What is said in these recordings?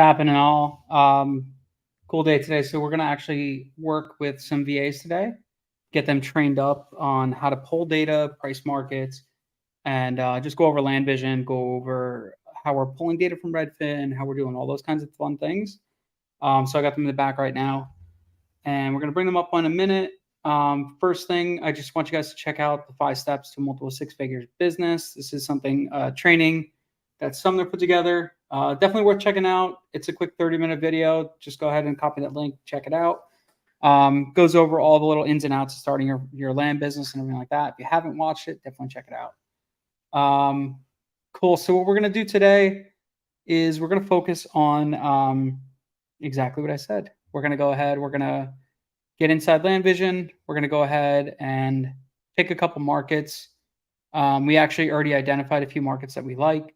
happening all? Cool day today. So we're going to actually work with some VAs today, get them trained up on how to pull data, price markets, and just go over land vision, go over how we're pulling data from Redfin, how we're doing all those kinds of fun things. So I got them in the back right now, and we're going to bring them up in a minute. First thing, I just want you guys to check out the 5 steps to multiple six figures business. This is something training that Sumner put together. Definitely worth checking out. It's a quick 30-minute video. Just go ahead and copy that link, check it out. Goes over all the little ins and outs of starting your land business and everything like that. If you haven't watched it, definitely check it out. Cool. So what we're going to do today is we're going to focus on exactly what I said. We're going to go ahead. We're going to get inside land vision. We're going to go ahead and pick a couple markets. We actually already identified a few markets that we like.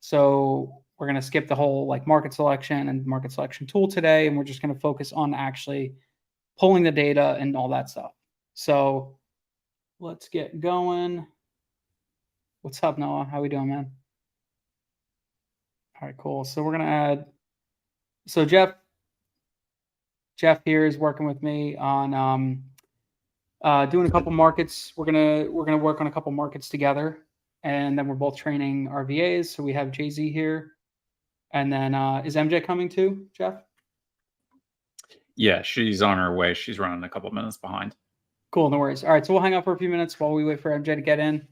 So we're going to skip the whole like market selection and market selection tool today. And we're just going to focus on actually pulling the data and all that stuff. So let's get going. What's up, Noah? How we doing, man? All right, cool. So we're going to add, so Jeff here is working with me on doing a couple markets. We're gonna work on a couple markets together, and then we're both training our VAs. So we have Jay-Z here, and then is MJ coming too, Jeff? Yeah, she's on her way. She's running a couple minutes behind. Cool, no worries. All right, so we'll hang out for a few minutes while we wait for MJ to get in.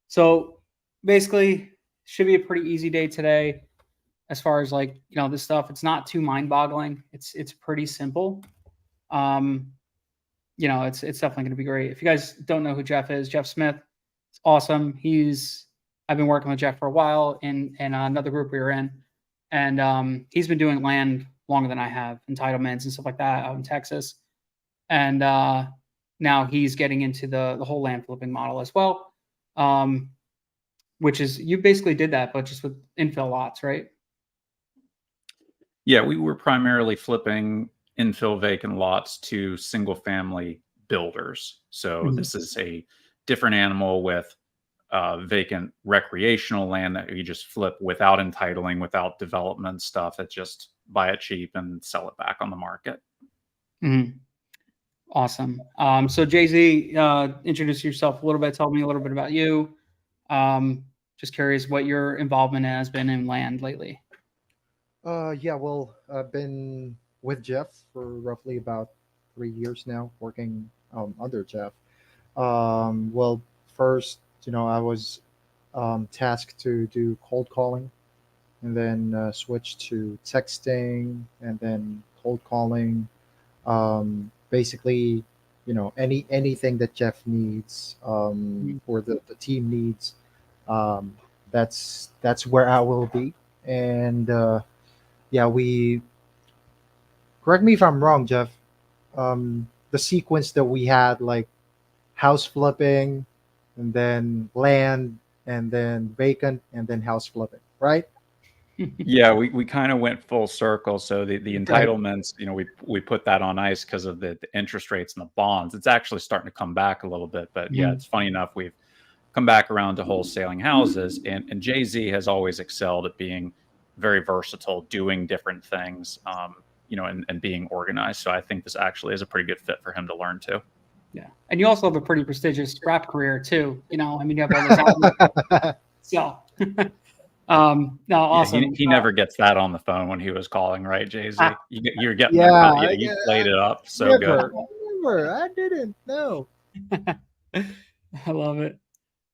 So basically, should be a pretty easy day today. As far as like, this stuff, it's not too mind-boggling. It's pretty simple. It's definitely going to be great. If you guys don't know who Jeff is, Jeff Smith, it's awesome. I've been working with Jeff for a while in another group we were in, and he's been doing land longer than I have, entitlements and stuff like that out in Texas. And now he's getting into the whole land flipping model as well, which is, you basically did that, but just with infill lots, right? Yeah, we were primarily flipping infill vacant lots to single family builders. So this is a different animal with vacant recreational land that you just flip without entitling, without development stuff. It's just buy it cheap and sell it back on the market. Awesome. So Jay-Z, introduce yourself a little bit. Tell me a little bit about you. Just curious what your involvement has been in land lately. Well, I've been with Jeff for roughly about 3 years now, working under Jeff. Well, first, I was tasked to do cold calling, and then switch to texting, and then cold calling. Basically, anything that Jeff needs or the team needs, that's where I will be. And we correct me if I'm wrong, Jeff. The sequence that we had, like house flipping, and then land, and then vacant, and then house flipping, right? Yeah, we kind of went full circle. So the entitlements, we put that on ice because of the interest rates and the bonds. It's actually starting to come back a little bit, but yeah, it's funny enough. We've come back around to wholesaling houses, and Jay-Z has always excelled at being very versatile, doing different things, and being organized. So I think this actually is a pretty good fit for him to learn too. Yeah. And you also have a pretty prestigious rap career too. You have all this albums. So no, awesome. Yeah, he never gets that on the phone when he was calling, right, Jay-Z? You're getting you played it up so good. I didn't know. I love it.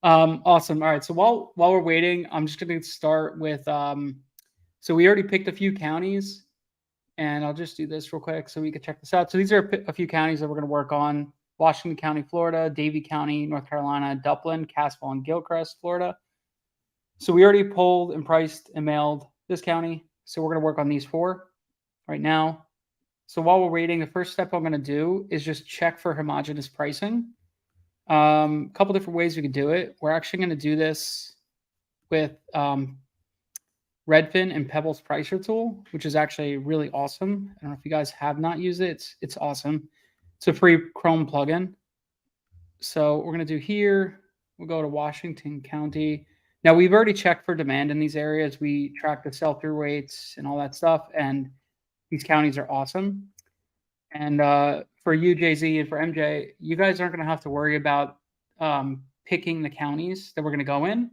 Awesome. All right. So while we're waiting, I'm just going to start with so we already picked a few counties, and I'll just do this real quick so we can check this out. So these are a few counties that we're going to work on: Washington County, Florida; Davie County, North Carolina; Duplin, Cassville, and Gilchrist, Florida. So we already pulled and priced and mailed this county. So we're going to work on these 4 right now. So while we're waiting, the first step I'm going to do is just check for homogeneous pricing. A couple different ways we could do it. We're actually going to do this with Redfin and Pebble's Pricer tool, which is actually really awesome. I don't know if you guys have not used it. It's awesome. It's a free Chrome plugin. So what we're going to do here, we'll go to Washington County. Now, we've already checked for demand in these areas. We track the sell-through rates and all that stuff, and these counties are awesome. And for you, Jay-Z, and for MJ, you guys aren't going to have to worry about picking the counties that we're going to go in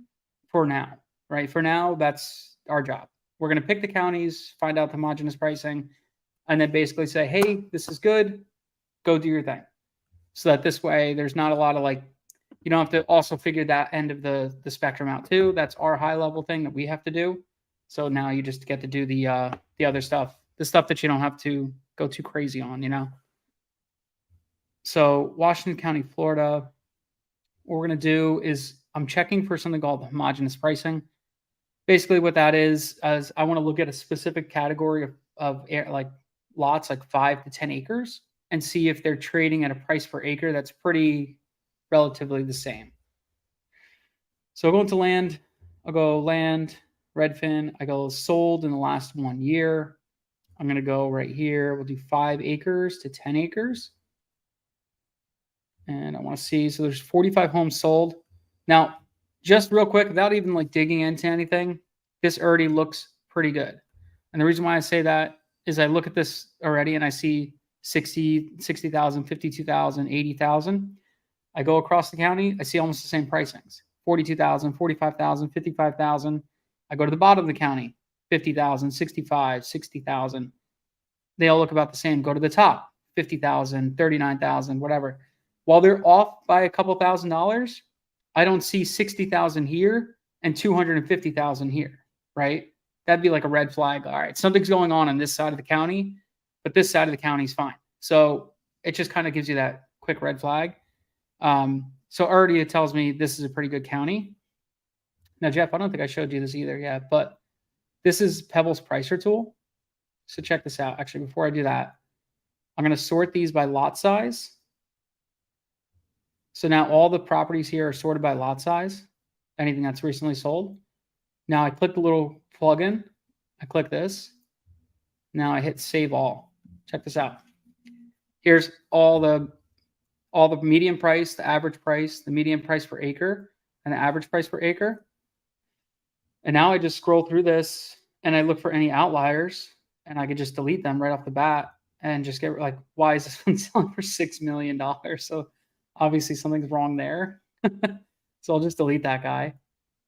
for now, right? For now, that's our job. We're going to pick the counties, find out the homogeneous pricing, and then basically say, hey, this is good, go do your thing. So that this way, there's not a lot of like, you don't have to also figure that end of the spectrum out too. That's our high level thing that we have to do. So now you just get to do the other stuff, the stuff that you don't have to go too crazy on, you know. So Washington County, Florida, what we're going to do is I'm checking for something called homogeneous pricing. Basically what that is I want to look at a specific category of like lots like 5 to 10 acres and see if they're trading at a price per acre that's pretty relatively the same. So I'll go into land, I'll go land, Redfin, I go sold in the last 1 year. I'm going to go right here. We'll do 5 acres to 10 acres. And I want to see, so there's 45 homes sold. Now, just real quick, without even like digging into anything, this already looks pretty good. And the reason why I say that is I look at this already and I see 60,000, 52,000, 80,000. I go across the county, I see almost the same pricings. 42,000, 45,000, 55,000. I go to the bottom of the county, 50,000, 65, 60,000. They all look about the same. Go to the top, 50,000, 39,000, whatever. While they're off by a couple $1,000s, I don't see 60,000 here and 250,000 here, right? That'd be like a red flag. All right, something's going on this side of the county, but this side of the county is fine. So it just kind of gives you that quick red flag. So already it tells me this is a pretty good county. Now, Jeff, I don't think I showed you this either yet, but this is Pebble's Pricer tool. So check this out. Actually, before I do that, I'm going to sort these by lot size. So now all the properties here are sorted by lot size, anything that's recently sold. Now I click the little plugin. I click this. Now I hit save all. Check this out. Here's all the median price, the average price, the median price per acre, and the average price per acre. And now I just scroll through this and I look for any outliers and I could just delete them right off the bat and just get like, why is this one selling for $6 million? So obviously something's wrong there. So I'll just delete that guy.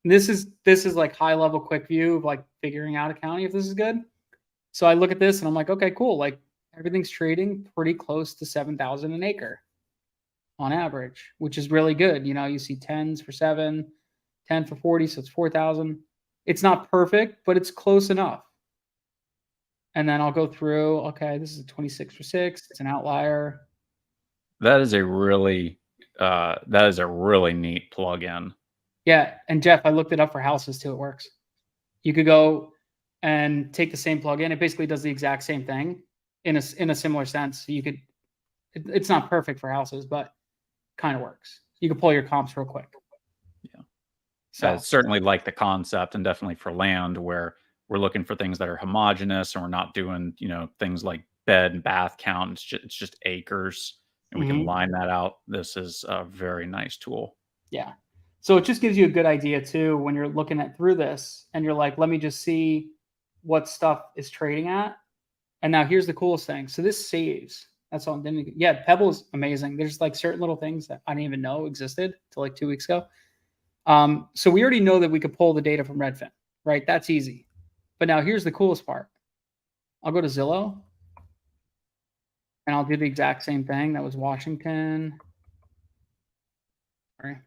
And this is like high level quick view of like figuring out a county if this is good. So I look at this and I'm like, okay, cool. Like everything's trading pretty close to 7,000 an acre on average, which is really good. You know, you see 10s for 7, 10 for 40, so it's 4,000. It's not perfect, but it's close enough. And then I'll go through, okay, this is a 26 for 6. It's an outlier. That is a really neat plugin. Yeah, and Jeff, I looked it up for houses too. It works. You could go and take the same plugin. It basically does the exact same thing in a similar sense. So you could, it's not perfect for houses, but kind of works. You can pull your comps real quick. Yeah. So I certainly like the concept, and definitely for land where we're looking for things that are homogeneous and we're not doing, you know, things like bed and bath count. It's just acres, and we can line that out. This is a very nice tool. Yeah. So it just gives you a good idea too when you're looking at through this and you're like, let me just see what stuff is trading at. And now here's the coolest thing. So this saves. That's all. Yeah, Pebble is amazing. There's like certain little things that I didn't even know existed till like 2 weeks ago. So we already know that we could pull the data from Redfin, right? That's easy. But now here's the coolest part. I'll go to Zillow and I'll do the exact same thing. That was Washington. Sorry.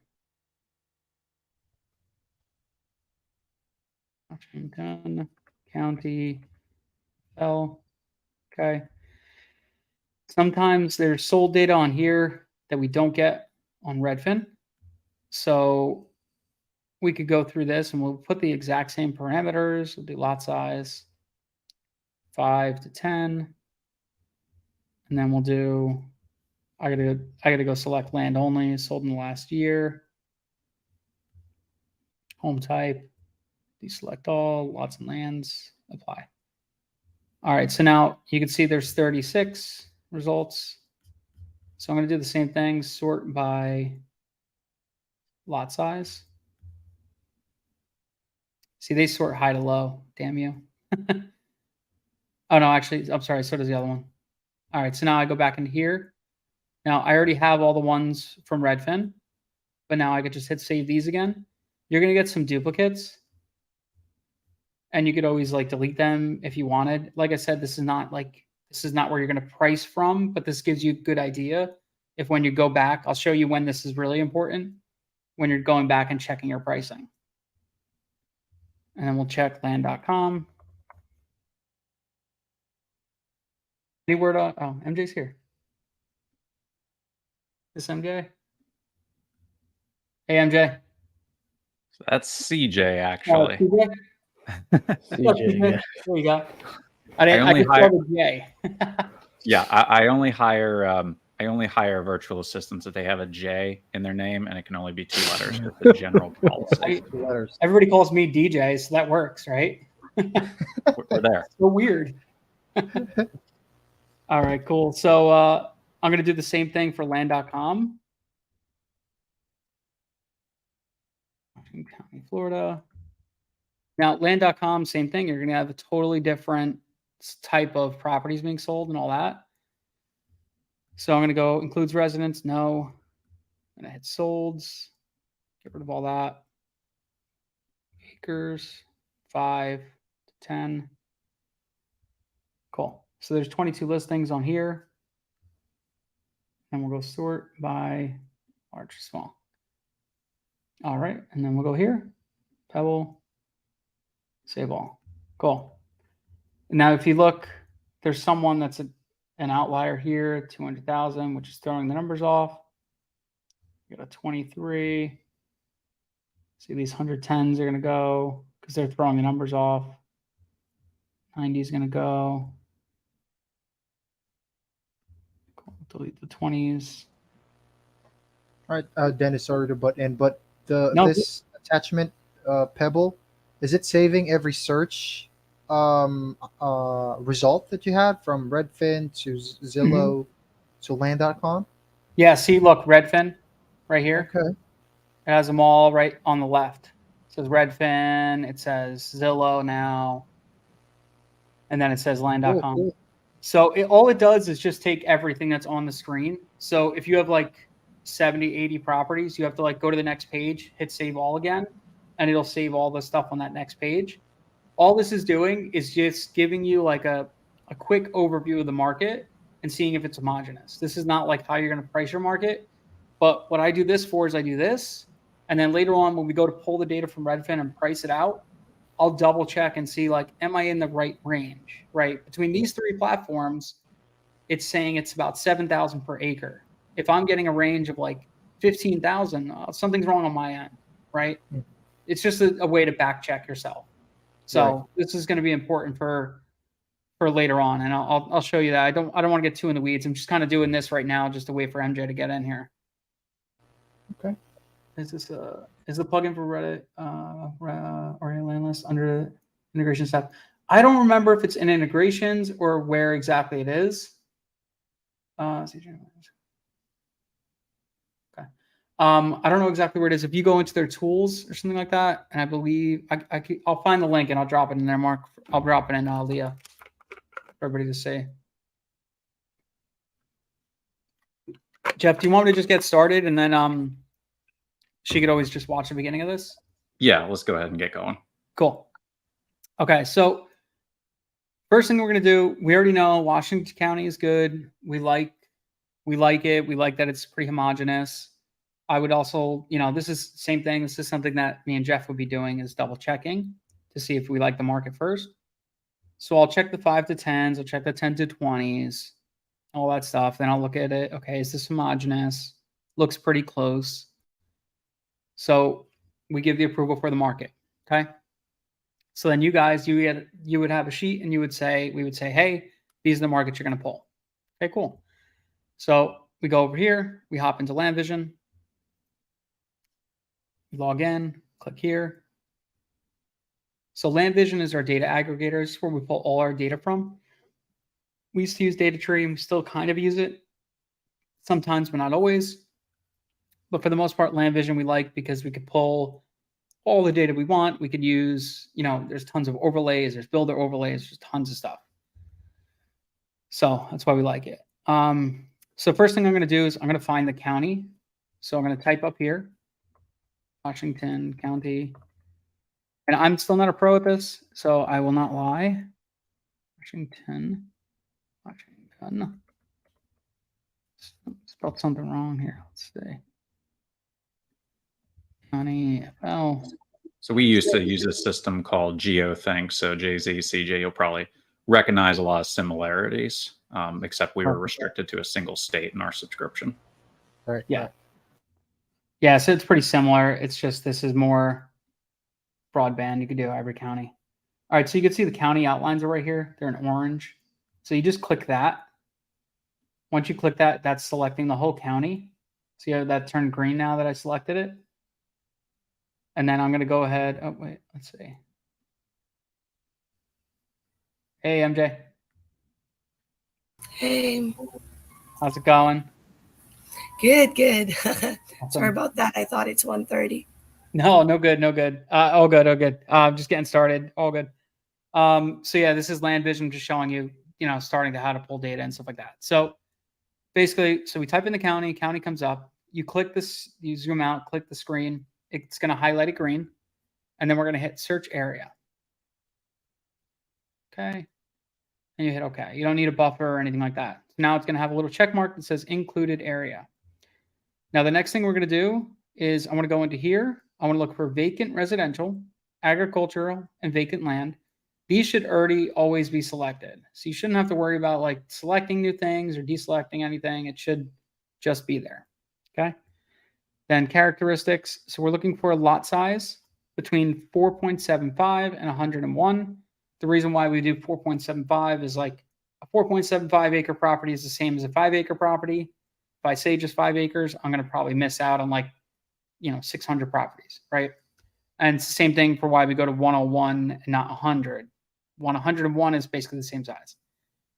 Washington County L. Okay. Sometimes there's sold data on here that we don't get on Redfin. So we could go through this and we'll put the exact same parameters. We'll do lot size 5 to 10. And then we'll do, I gotta go select land only, sold in the last year. Home type, deselect all, lots and lands, apply. All right, so now you can see there's 36 results. So I'm going to do the same thing, sort by lot size. See, they sort high to low. Damn you. Oh, no, actually, I'm sorry. So does the other one. All right. So now I go back into here. Now I already have all the ones from Redfin, but now I could just hit save these again. You're going to get some duplicates. And you could always like delete them if you wanted. Like I said, this is not where you're going to price from, but this gives you a good idea. If when you go back, I'll show you when this is really important, when you're going back and checking your pricing. And then we'll check land.com. Any word on, oh, MJ's here. This MJ? Hey, MJ. So that's CJ, Oh, actually. CJ? CJ, yeah. There you go. I only just hire- saw the J. Yeah, I only hire virtual assistants if they have a J in their name, and it can only be 2 letters. It's the general policy. 2 letters. Everybody calls me DJ, so that works, right? We're there. So weird. All right, cool. So I'm going to do the same thing for land.com. Washington County, Florida. Now, land.com, same thing. You're going to have a totally different type of properties being sold and all that. So I'm going to go includes residents. No. I'm going to hit solds. Get rid of all that. Acres, 5 to 10. Cool. So there's 22 listings on here. And we'll go sort by large, small. All right. And then we'll go here. Pebble. Save all. Cool. Now, if you look, there's someone that's an outlier here, 200,000, which is throwing the numbers off. You got a 23. See, these 110s are going to go because they're throwing the numbers off. 90 is going to go. Cool. Delete the 20s. All right, Dennis, sorry to butt in, but No. this attachment, Pebble, is it saving every search result that you had from Redfin to Zillow to land.com? Yeah, see, look, Redfin right here. Okay. It has them all right on the left. It says Redfin. It says Zillow now. And then it says land.com. Cool. So all it does is just take everything that's on the screen. So if you have like 70, 80 properties, you have to like go to the next page, hit save all again, and it'll save all the stuff on that next page. All this is doing is just giving you like a quick overview of the market and seeing if it's homogenous. This is not like how you're going to price your market. But what I do this for is I do this. And then later on, when we go to pull the data from Redfin and price it out, I'll double check and see like, am I in the right range, right? Between these 3 platforms, it's saying it's about 7,000 per acre. If I'm getting a range of like 15,000, something's wrong on my end, right? It's just a way to back check yourself. So This is going to be important for later on, and I'll show you that. I don't want to get too in the weeds. I'm just kind of doing this right now just to wait for MJ to get in here. Okay. Is this is the plugin for Reddit or land list under integration stuff? I don't remember if it's in integrations or where exactly it is. Okay. I don't know exactly where it is. If you go into their tools or something like that, and I believe I'll find the link and I'll drop it in there, Mark. I'll drop it in Leah for everybody to see. Jeff, do you want me to just get started and then she could always just watch the beginning of this? Yeah, let's go ahead and get going. Cool. Okay, so first thing we're going to do, we already know Washington County is good. We like it. We like that it's pretty homogenous. I would also, this is the same thing. This is something that me and Jeff would be doing is double checking to see if we like the market first. So I'll check the 5 to 10s. I'll check the 10 to 20s, all that stuff. Then I'll look at it. Okay, is this homogenous? Looks pretty close. So we give the approval for the market. Okay. So then you guys, you would have a sheet and we would say, hey, these are the markets you're going to pull. Okay, cool. So we go over here, we hop into Land Vision, log in, click here. So Land Vision is our data aggregator. This is where we pull all our data from. We used to use Data Tree and we still kind of use it sometimes, but not always. But for the most part, Land Vision we like because we could pull all the data we want. We could use, there's tons of overlays, there's builder overlays, there's tons of stuff. So that's why we like it. So first thing I'm going to do is I'm going to find the county. So I'm going to type up here, Washington County. And I'm still not a pro at this, so I will not lie. Washington. Spelled something wrong here. Let's see. County FL. So we used to use a system called GeoThink. So JZCJ, you'll probably recognize a lot of similarities, except we were restricted to a single state in our subscription. Right. Yeah. Yeah, so it's pretty similar. It's just this is more broadband. You can do every county. All right, so you can see the county outlines are right here. They're in orange. So you just click that. Once you click that, that's selecting the whole county. See how that turned green now that I selected it? And then I'm going to go ahead. Oh, wait, let's see. Hey, MJ. Hey, How's it going? good, good. Awesome. Sorry about that. I thought it's 1:30. No good. All good. Just getting started. All good. So yeah, this is Land Vision, just showing you, starting to how to pull data and stuff like that. So basically, so we type in the county comes up. You click this, you zoom out, click the screen. It's going to highlight it green. And then we're going to hit search area. Okay. And you hit OK. You don't need a buffer or anything like that. So now it's going to have a little check mark that says included area. Now, the next thing we're going to do is I want to go into here. I want to look for vacant residential, agricultural, and vacant land. These should already always be selected. So you shouldn't have to worry about like selecting new things or deselecting anything. It should just be there. Okay. Then characteristics. So we're looking for a lot size between 4.75 and 101. The reason why we do 4.75 is like a 4.75 acre property is the same as a 5 acre property. If I say just 5 acres, I'm going to probably miss out on like, 600 properties, right? And it's the same thing for why we go to 101 and not 100. 101 is basically the same size.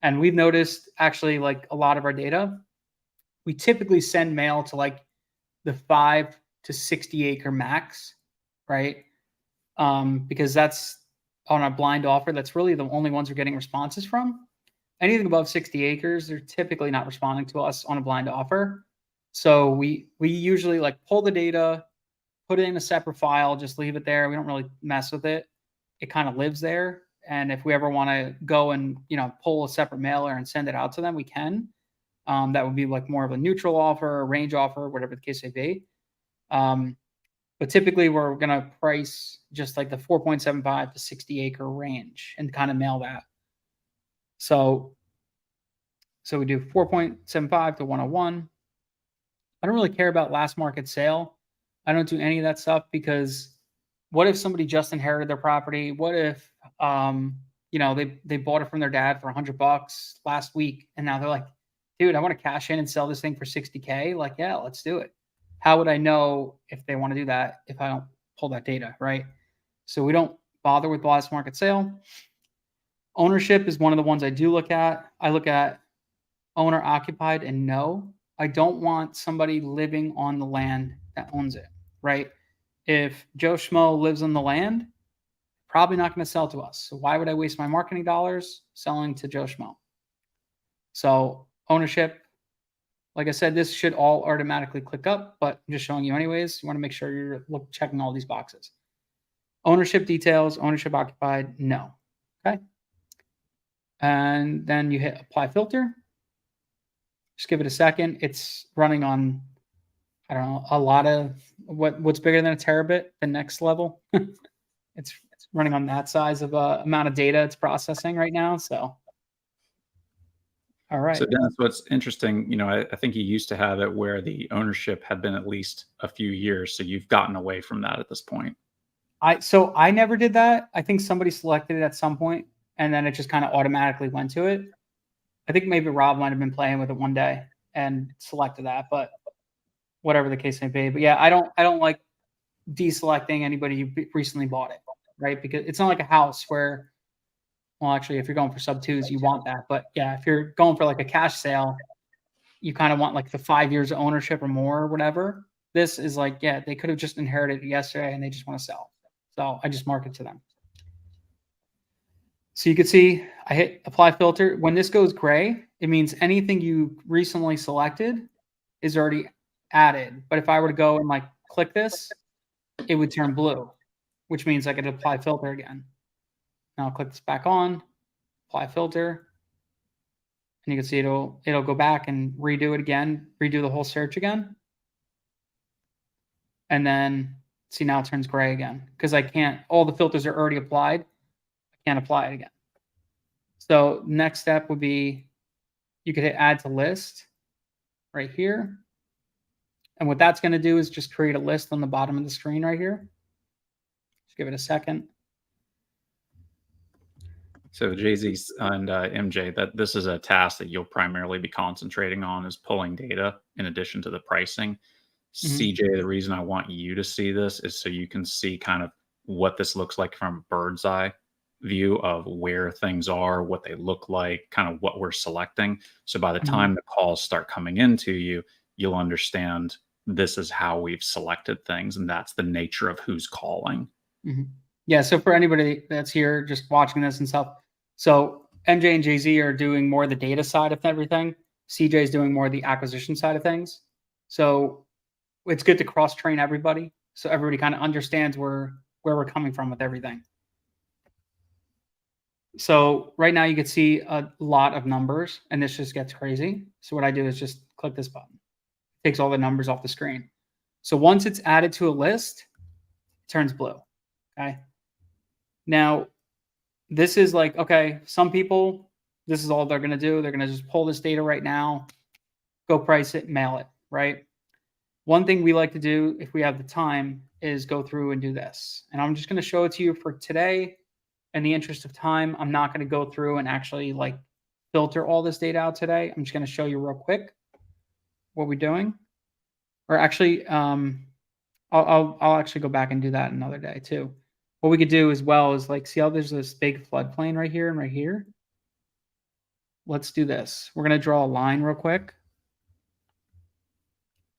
And we've noticed actually like a lot of our data, we typically send mail to like the 5 to 60 acre max, right? Because that's on a blind offer. That's really the only ones we're getting responses from. Anything above 60 acres, they're typically not responding to us on a blind offer. So we usually like pull the data, put it in a separate file, just leave it there. We don't really mess with it. It kind of lives there. And if we ever want to go and, pull a separate mailer and send it out to them, we can. That would be like more of a neutral offer, a range offer, whatever the case may be. But typically we're going to price just like the 4.75 to 60 acre range and kind of mail that. So we do 4.75 to 101. I don't really care about last market sale. I don't do any of that stuff because what if somebody just inherited their property? What if, they bought it from their dad for $100 last week. And now they're like, dude, I want to cash in and sell this thing for 60K. Like, yeah, let's do it. How would I know if they want to do that if I don't pull that data, right? So we don't bother with the last market sale. Ownership is one of the ones I do look at. I look at owner occupied and no. I don't want somebody living on the land that owns it, right? If Joe Schmo lives on the land, probably not going to sell to us. So why would I waste my marketing dollars selling to Joe Schmo? So ownership, like I said, this should all automatically click up, but I'm just showing you anyways. You want to make sure you're checking all these boxes. Ownership details, ownership occupied, no. Okay. And then you hit apply filter. Just give it a second. It's running on, I don't know, a lot of what's bigger than a terabit, the next level. It's running on that size of amount of data it's processing right now. So, all right. So Dennis, what's interesting, I think you used to have it where the ownership had been at least a few years. So you've gotten away from that at this point. I never did that. I think somebody selected it at some point and then it just kind of automatically went to it. I think maybe Rob might have been playing with it one day and selected that, but whatever the case may be. But yeah, I don't like deselecting anybody who recently bought it, right? Because it's not like a house where, well, actually, if you're going for sub twos, you want that. But yeah, if you're going for like a cash sale, you kind of want like the 5 years of ownership or more or whatever. This is like, yeah, they could have just inherited it yesterday and they just want to sell. So I just mark it to them. So you can see I hit apply filter. When this goes gray, it means anything you recently selected is already added. But if I were to go and like click this, it would turn blue, which means I could apply filter again. Now I'll click this back on, apply filter, and you can see it'll go back and redo it again, redo the whole search again. And then see now it turns gray again because I can't, all the filters are already applied. I can't apply it again. So next step would be you could hit add to list right here. And what that's going to do is just create a list on the bottom of the screen right here. Just give it a second. So Jay-Z and MJ, that this is a task that you'll primarily be concentrating on is pulling data in addition to the pricing. CJ, the reason I want you to see this is so you can see kind of what this looks like from a bird's eye view of where things are, what they look like, kind of what we're selecting. So by the time the calls start coming into you, you'll understand this is how we've selected things, and that's the nature of who's calling. Yeah, so for anybody that's here just watching this and stuff, so MJ and Jay-Z are doing more the data side of everything. CJ is doing more the acquisition side of things. So it's good to cross-train everybody so everybody kind of understands where we're coming from with everything. So right now you can see a lot of numbers, and this just gets crazy. So what I do is just click this button. It takes all the numbers off the screen. So once it's added to a list, it turns blue. Okay. Now, this is like, okay, some people, this is all they're going to do. They're going to just pull this data right now, go price it, mail it, right? One thing we like to do if we have the time is go through and do this. And I'm just going to show it to you for today. In the interest of time, I'm not going to go through and actually like filter all this data out today. I'm just going to show you real quick what we're doing. Or actually, I'll actually go back and do that another day too. What we could do as well is like, see how there's this big floodplain right here and right here? Let's do this. We're going to draw a line real quick.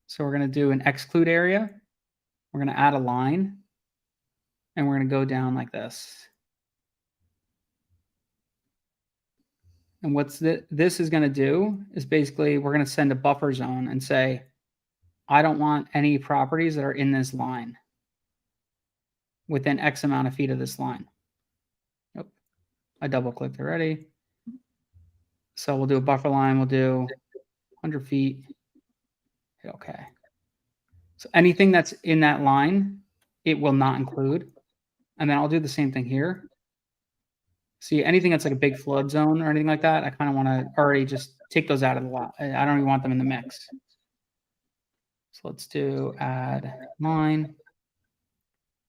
So we're going to do an exclude area. We're going to add a line. And we're going to go down like this. And what's this is going to do is basically we're going to send a buffer zone and say, I don't want any properties that are in this line within X amount of feet of this line. Nope. I double clicked already. So we'll do a buffer line. We'll do 100 feet. Hit OK. So anything that's in that line, it will not include. And then I'll do the same thing here. See, anything that's like a big flood zone or anything like that, I kind of want to already just take those out of the lot. I don't even want them in the mix. So let's do add line.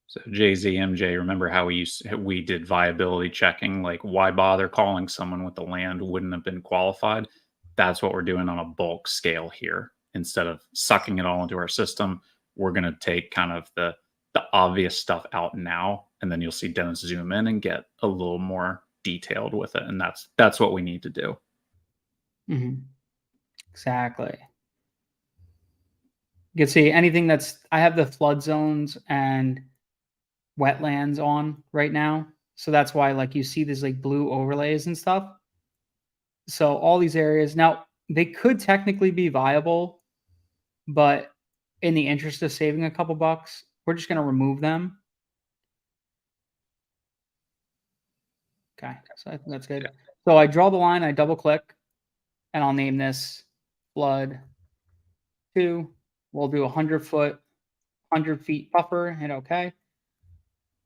So Jay-Z, MJ, remember how we did viability checking? Like, why bother calling someone with the land wouldn't have been qualified? That's what we're doing on a bulk scale here. Instead of sucking it all into our system, we're going to take kind of the obvious stuff out now, and then you'll see Dennis zoom in and get a little more detailed with it, and that's what we need to do. Exactly. You can see anything that's, I have the flood zones and wetlands on right now. So that's why like you see these like blue overlays and stuff. So all these areas, now they could technically be viable, but in the interest of saving a couple bucks, we're just going to remove them. Okay, so I think that's good. So I draw the line, I double click, and I'll name this flood 2. We'll do 100 foot, 100 feet buffer, hit OK.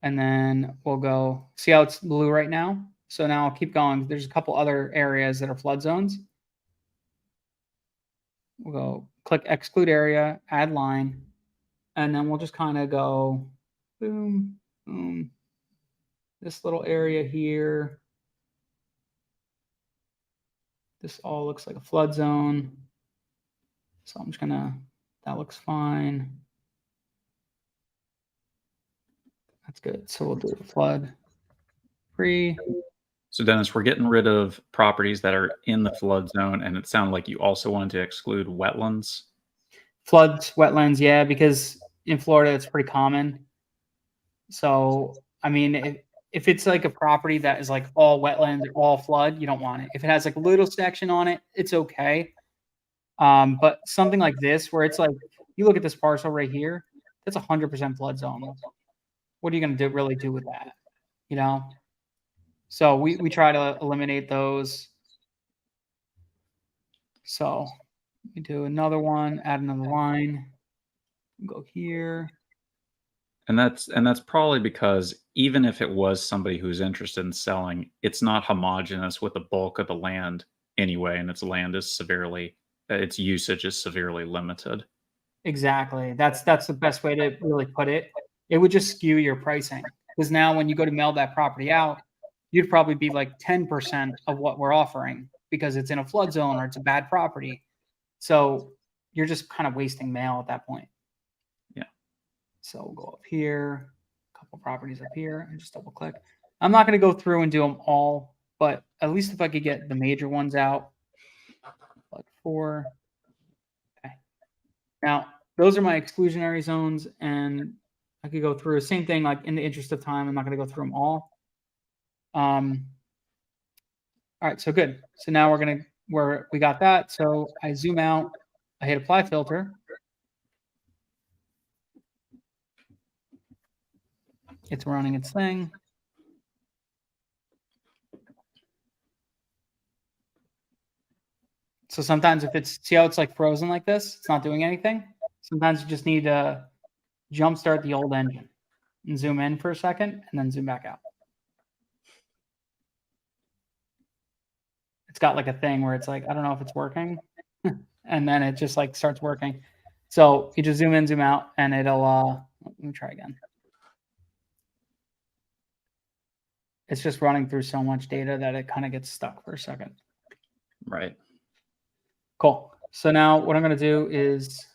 And then we'll go, see how it's blue right now? So now I'll keep going. There's a couple other areas that are flood zones. We'll go click exclude area, add line, and then we'll just kind of go boom, boom. This little area here. This all looks like a flood zone. So I'm just gonna, that looks fine. That's good. So we'll do flood free. So Dennis, we're getting rid of properties that are in the flood zone, and it sounded like you also wanted to exclude wetlands. Floods, wetlands, yeah, because in Florida it's pretty common. So, I mean, if it's like a property that is like all wetlands or all flood, you don't want it. If it has like a little section on it, it's okay. But something like this, where it's like, you look at this parcel right here, that's 100% flood zone. What are you going to really do with that? You know? So we try to eliminate those. So we do another one, add another line, go here. And that's probably because even if it was somebody who's interested in selling, it's not homogenous with the bulk of the land anyway, and its land is its usage is severely limited. Exactly. That's the best way to really put it. It would just skew your pricing, because now when you go to mail that property out, you'd probably be like 10% of what we're offering because it's in a flood zone or it's a bad property. So you're just kind of wasting mail at that point. Yeah. So we'll go up here, a couple properties up here, and just double click. I'm not going to go through and do them all, but at least if I could get the major ones out, like 4. Okay. Now, those are my exclusionary zones, and I could go through the same thing, like in the interest of time, I'm not going to go through them all. All right, so good. So now we got that. So I zoom out, I hit apply filter. It's running its thing. So sometimes if see how it's like frozen like this, it's not doing anything. Sometimes you just need to jumpstart the old engine and zoom in for a second and then zoom back out. It's got like a thing where it's like, I don't know if it's working. And then it just like starts working. So you just zoom in, zoom out, and it'll, let me try again. It's just running through so much data that it kind of gets stuck for a second. Right. Cool. So now what I'm going to do is,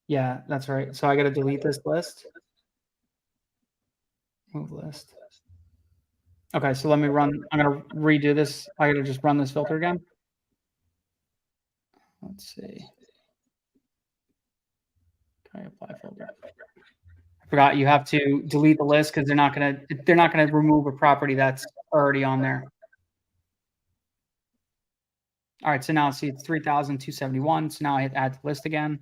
yeah, that's right. So I got to delete this list. Move list. Okay, so let me run. I'm going to redo this. I got to just run this filter again. Let's see. Okay, apply filter. I forgot you have to delete the list because they're not going to remove a property that's already on there. All right, so now see it's 3,271. So now I hit add to list again.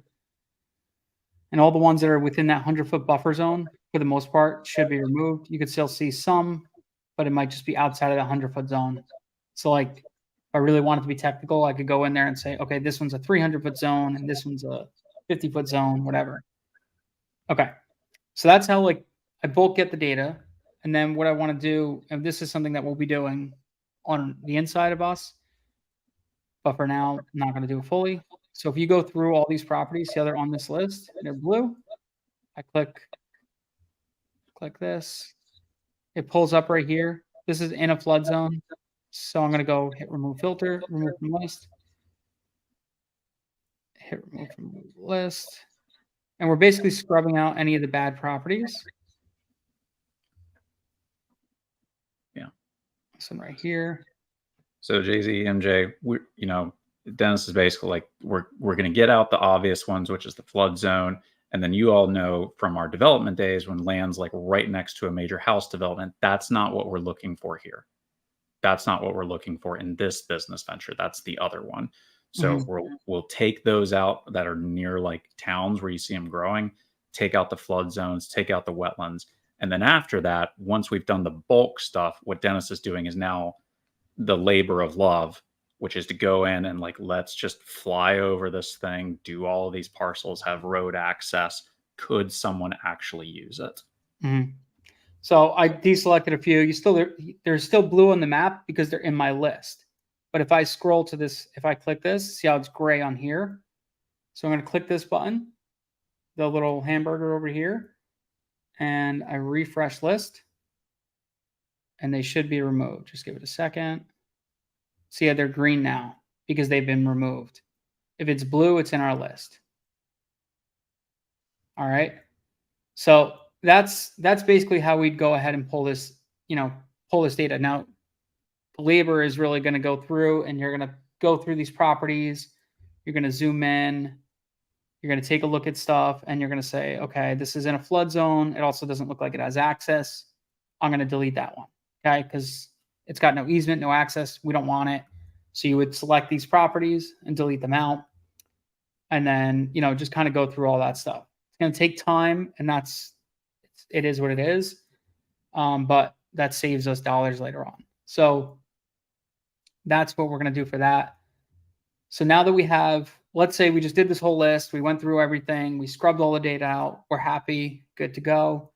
And all the ones that are within that 100-foot buffer zone, for the most part, should be removed. You could still see some, but it might just be outside of the 100-foot zone. So like, if I really wanted to be technical, I could go in there and say, okay, this one's a 300-foot zone, and this one's a 50-foot zone, whatever. Okay, so that's how like I bulk get the data. And then what I want to do, and this is something that we'll be doing on the inside of us, but for now, I'm not going to do it fully. So if you go through all these properties, see how they're on this list, they're blue. I click this. It pulls up right here. This is in a flood zone. So I'm going to go hit remove filter, remove from list. Hit remove from list. And we're basically scrubbing out any of the bad properties. Yeah. This one right here. So JZ, MJ, Dennis is basically like, we're going to get out the obvious ones, which is the flood zone. And then you all know from our development days when land's like right next to a major house development, that's not what we're looking for here. That's not what we're looking for in this business venture. That's the other one. So we'll take those out that are near like towns where you see them growing, take out the flood zones, take out the wetlands. And then after that, once we've done the bulk stuff, what Dennis is doing is now the labor of love, which is to go in and like, let's just fly over this thing, do all of these parcels, have road access. Could someone actually use it? So I deselected a few. They're still blue on the map because they're in my list. But if I scroll to this, if I click this, see how it's gray on here? So I'm going to click this button, the little hamburger over here, and I refresh list, and they should be removed. Just give it a second. See how they're green now because they've been removed. If it's blue, it's in our list. All right. So that's basically how we'd go ahead and pull this data. Now, the labor is really going to go through, and you're going to go through these properties. You're going to zoom in. You're going to take a look at stuff and you're going to say, okay, this is in a flood zone. It also doesn't look like it has access. I'm going to delete that one. Okay. Because it's got no easement, no access. We don't want it. So you would select these properties and delete them out. And then, just kind of go through all that stuff. It's going to take time, and it is what it is. But that saves us dollars later on. So that's what we're going to do for that. So now that we have, let's say we just did this whole list, we went through everything, we scrubbed all the data out, we're happy, good to go.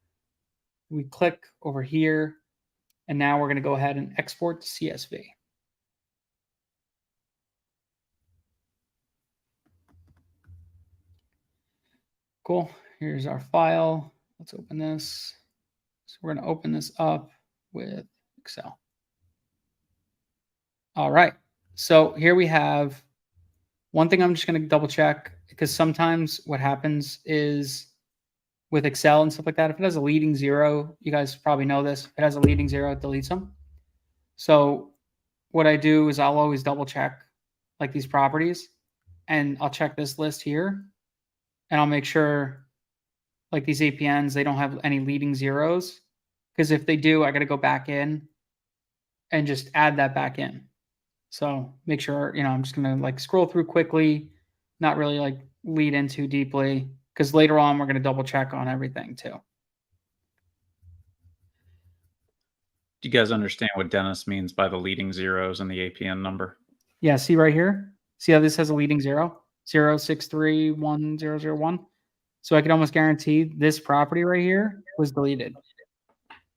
We click over here, and now we're going to go ahead and export to CSV. Cool. Here's our file. Let's open this. So we're going to open this up with Excel. All right. So here we have one thing I'm just going to double check, because sometimes what happens is with Excel and stuff like that, if it has a leading zero, you guys probably know this. If it has a leading zero, it deletes them. So what I do is I'll always double check like these properties, and I'll check this list here, and I'll make sure like these APNs, they don't have any leading zeros, because if they do, I got to go back in and just add that back in. So make sure, I'm just going to like scroll through quickly, not really like lead in too deeply, because later on we're going to double check on everything too. Do you guys understand what Dennis means by the leading zeros and the APN number? Yeah, see right here? See how this has a leading 0.6310001? So I can almost guarantee this property right here was deleted.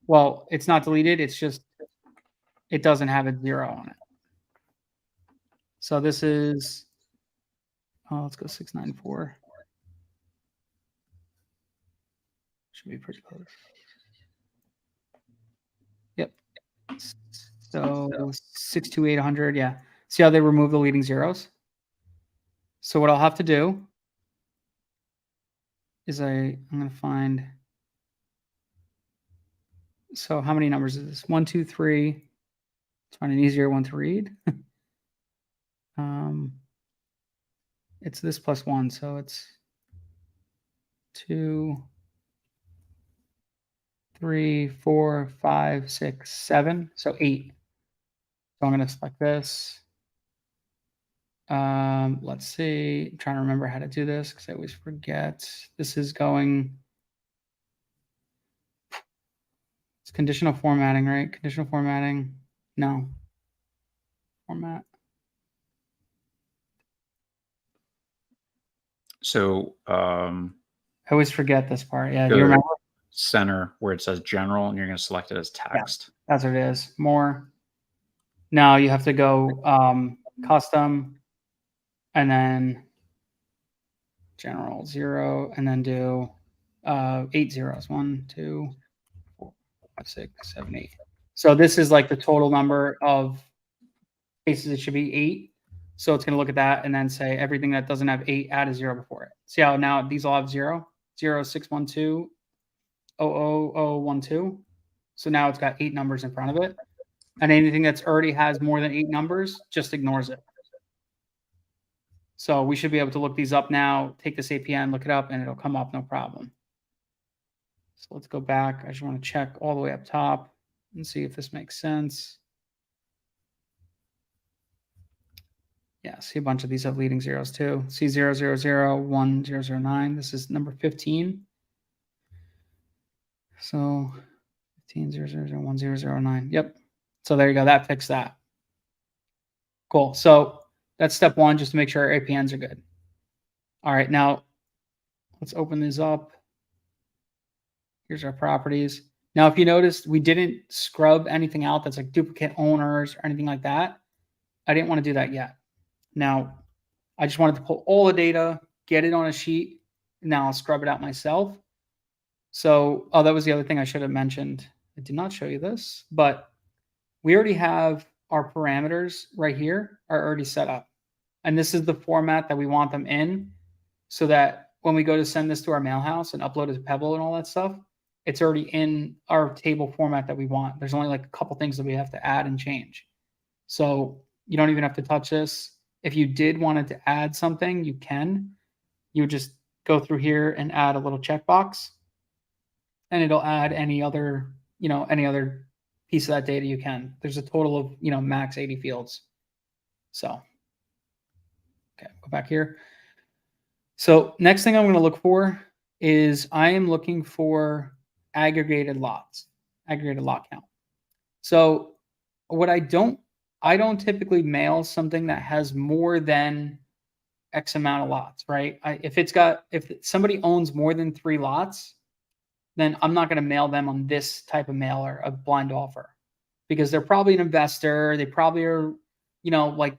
Well, it's not deleted. It's just, it doesn't have a 0 on it. So this is, let's go 694. Should be pretty close. Yep. So 62800. Yeah. See how they remove the leading zeros? So what I'll have to do is I'm going to find. So how many numbers is this? 1, 2, 3. Let's find an easier one to read. It's this plus 1, so it's 2, 3, 4, 5, 6, 7. So 8. So I'm going to select this. Let's see. I'm trying to remember how to do this because I always forget. This is going. It's conditional formatting, right? Conditional formatting. No. Format. So I always forget this part. Yeah. Do go you to remember? center where it says general, and you're going to select it as text. That's what it is. More. Now you have to go custom, and then general 0, and then do 8 zeros. 1, 2, 4, 5, 6, 7, 8. So this is like the total number of spaces. It should be 8. So it's going to look at that and then say everything that doesn't have 8, add a 0 before it. See how now these all have 0? 0, 6, 1, 2, 0, 0, 0, 1, 2. So now it's got 8 numbers in front of it. And anything that's already has more than 8 numbers just ignores it. So we should be able to look these up now, take this APN, look it up, and it'll come up no problem. So let's go back. I just want to check all the way up top and see if this makes sense. Yeah, see a bunch of these have leading zeros too. See 0, 0, 0, 1, 0, 0, 9. This is number 15. So 15, 0, 0, 0, 1, 0, 0, 9. Yep. So there you go. That fixed that. Cool. So that's step 1, just to make sure our APNs are good. All right, now let's open these up. Here's our properties. Now, if you noticed, we didn't scrub anything out that's like duplicate owners or anything like that. I didn't want to do that yet. Now, I just wanted to pull all the data, get it on a sheet. Now I'll scrub it out myself. So, that was the other thing I should have mentioned. I did not show you this, but we already have our parameters right here are already set up. And this is the format that we want them in, so that when we go to send this to our mailhouse and upload it to Pebble and all that stuff, it's already in our table format that we want. There's only like a couple things that we have to add and change. So you don't even have to touch this. If you did wanted to add something, you can. You would just go through here and add a little checkbox, and it'll add any other, any other piece of that data you can. There's a total of, max 80 fields. So, okay, go back here. So next thing I'm going to look for is I am looking for aggregated lots, aggregated lot count. So what I don't typically mail something that has more than X amount of lots, right? If somebody owns more than 3 lots, then I'm not going to mail them on this type of mailer, a blind offer, because they're probably an investor. They probably are, like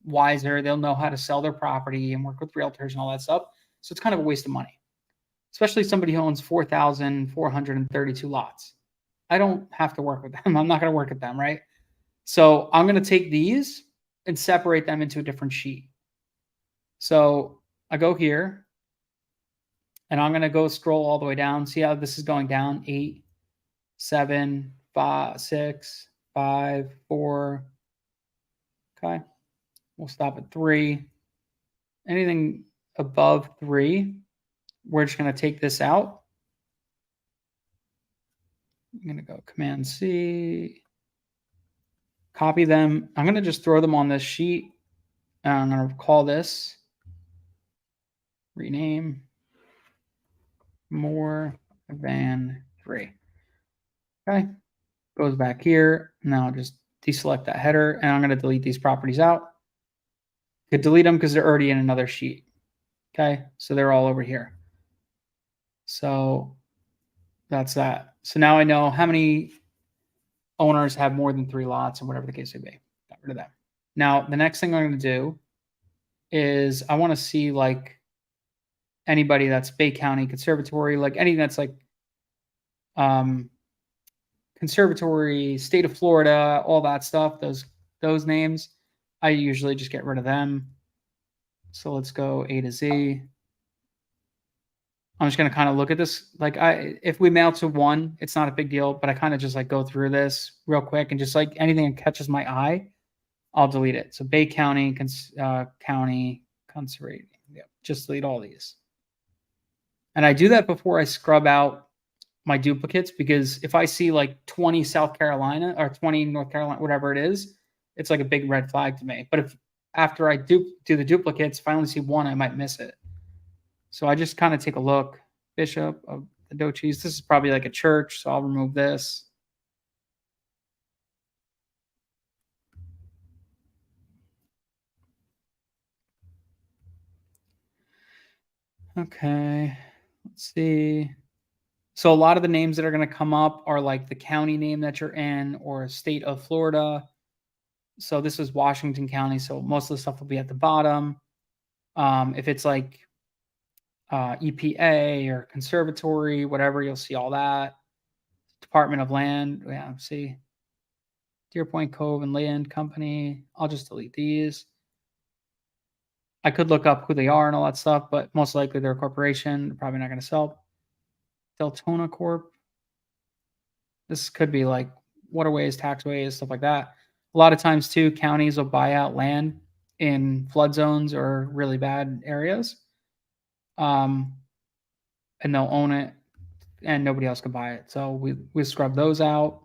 wiser. They'll know how to sell their property and work with realtors and all that stuff. So it's kind of a waste of money, especially somebody who owns 4,432 lots. I don't have to work with them. I'm not going to work with them, right? So I'm going to take these and separate them into a different sheet. So I go here and I'm going to go scroll all the way down. See how this is going down? 8, 7, 5, 6, 5, 4. Okay. We'll stop at 3. Anything above 3, we're just going to take this out. I'm going to go Command C, copy them. I'm going to just throw them on this sheet. And I'm going to call this, rename, more than 3. Okay. Goes back here. Now just deselect that header, and I'm going to delete these properties out. Could delete them because they're already in another sheet. Okay. So they're all over here. So that's that. So now I know how many owners have more than 3 lots and whatever the case may be. Got rid of that. Now, the next thing I'm going to do is I want to see like anybody that's Bay County Conservatory, like anything that's like Conservatory, state of Florida, all that stuff, those names, I usually just get rid of them. So let's go A to Z. I'm just going to kind of look at this. Like if we mail to 1, it's not a big deal, but I kind of just like go through this real quick and just like anything that catches my eye, I'll delete it. So Bay County, County, Conservatory. Yeah, just delete all these. And I do that before I scrub out my duplicates, because if I see like 20 South Carolina or 20 North Carolina, whatever it is, it's like a big red flag to me. But if after I do the duplicates, if I only see 1, I might miss it. So I just kind of take a look. Bishop of the Dochis. This is probably like a church, so I'll remove this. Okay, let's see. So a lot of the names that are going to come up are like the county name that you're in or state of Florida. So this is Washington County, so most of the stuff will be at the bottom. If it's like EPA or conservatory, whatever, you'll see all that. Department of Land, yeah, see. Deer Point Cove and Land Company. I'll just delete these. I could look up who they are and all that stuff, but most likely they're a corporation. They're probably not going to sell. Deltona Corp. This could be like waterways, taxways, stuff like that. A lot of times too, counties will buy out land in flood zones or really bad areas. And they'll own it and nobody else can buy it. So we scrub those out.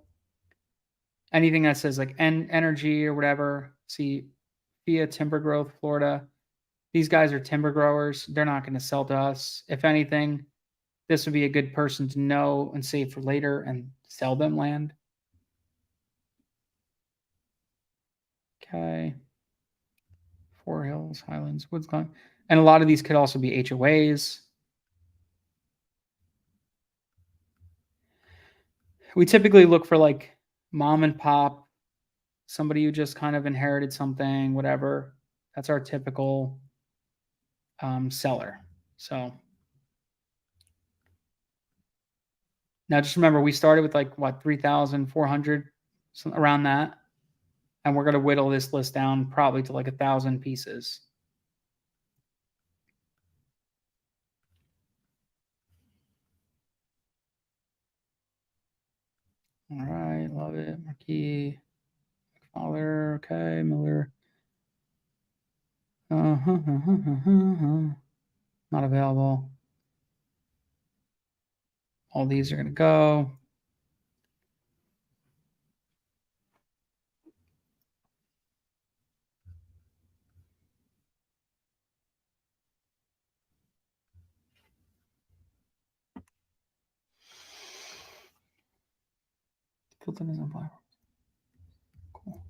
Anything that says like energy or whatever, see via Timber Growth, Florida. These guys are timber growers. They're not going to sell to us. If anything, this would be a good person to know and save for later and sell them land. Okay. Four Hills, Highlands, Woodlawn. And a lot of these could also be HOAs. We typically look for like mom and pop, somebody who just kind of inherited something, whatever. That's our typical seller. So now just remember, we started with like what, 3,400, around that. And we're going to whittle this list down probably to like 1,000 pieces. All right, love it. Marquis, McFarler, okay, Miller. Not available. All these are going to go. Cool.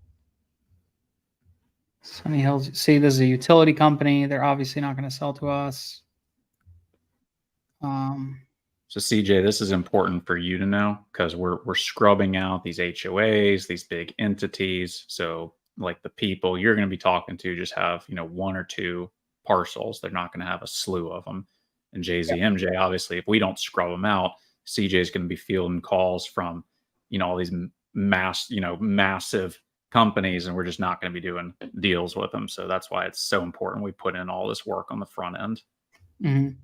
Sunny Hills. See, this is a utility company. They're obviously not going to sell to us. So CJ, this is important for you to know because we're scrubbing out these HOAs, these big entities. So like the people you're going to be talking to just have, you know, one or two parcels. They're not going to have a slew of them. And JZMJ, obviously, if we don't scrub them out, CJ is going to be fielding calls from, you know, all these massive companies, and we're just not going to be doing deals with them. So that's why it's so important we put in all this work on the front end. Mm-hmm.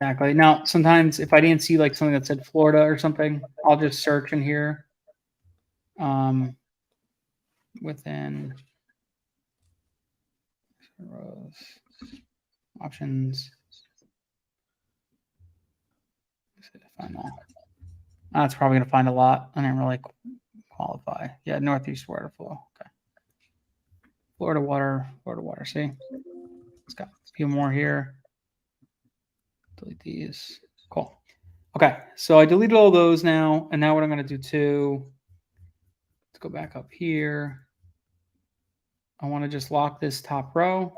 Exactly. Now, sometimes if I didn't see like something that said Florida or something, I'll just search in here. Within options. Find all. That's probably going to find a lot. I didn't really qualify. Yeah, Northeast water flow. Okay. Florida water. See, it's got a few more here. Delete these. Cool. Okay, so I deleted all those now, and now what I'm going to do too. Let's go back up here. I want to just lock this top row.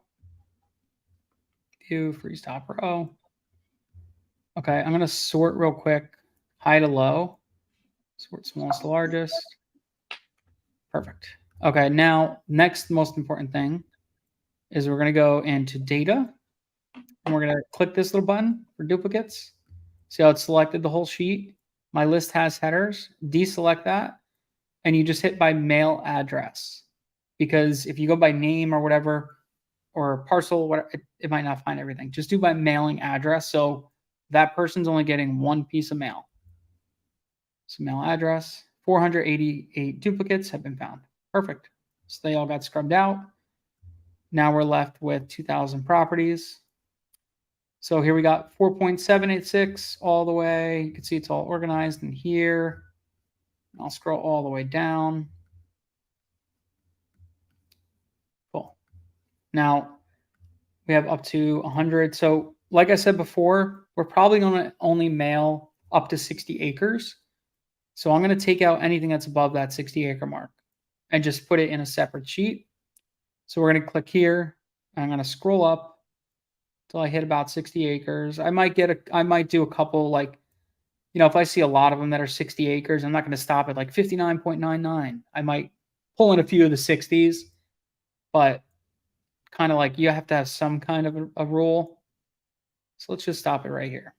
View, freeze top row. Okay, I'm going to sort real quick. High to low. Sort smallest to largest. Perfect. Okay, now next most important thing is we're going to go into data. And we're going to click this little button for duplicates. See how it's selected the whole sheet? My list has headers. Deselect that. And you just hit by mail address. Because if you go by name or whatever, or parcel, whatever, it might not find everything. Just do by mailing address. So that person's only getting one piece of mail. So mail address, 488 duplicates have been found. Perfect. So they all got scrubbed out. Now we're left with 2,000 properties. So here we got 4.786 all the way. You can see it's all organized in here. I'll scroll all the way down. Cool. Now we have up to 100. So like I said before, we're probably going to only mail up to 60 acres. So I'm going to take out anything that's above that 60 acre mark and just put it in a separate sheet. So we're going to click here. And I'm going to scroll up till I hit about 60 acres. I might do a couple, like, you know, if I see a lot of them that are 60 acres, I'm not going to stop at like 59.99. I might pull in a few of the 60s, but kind of like you have to have some kind of a rule. So let's just stop it right here.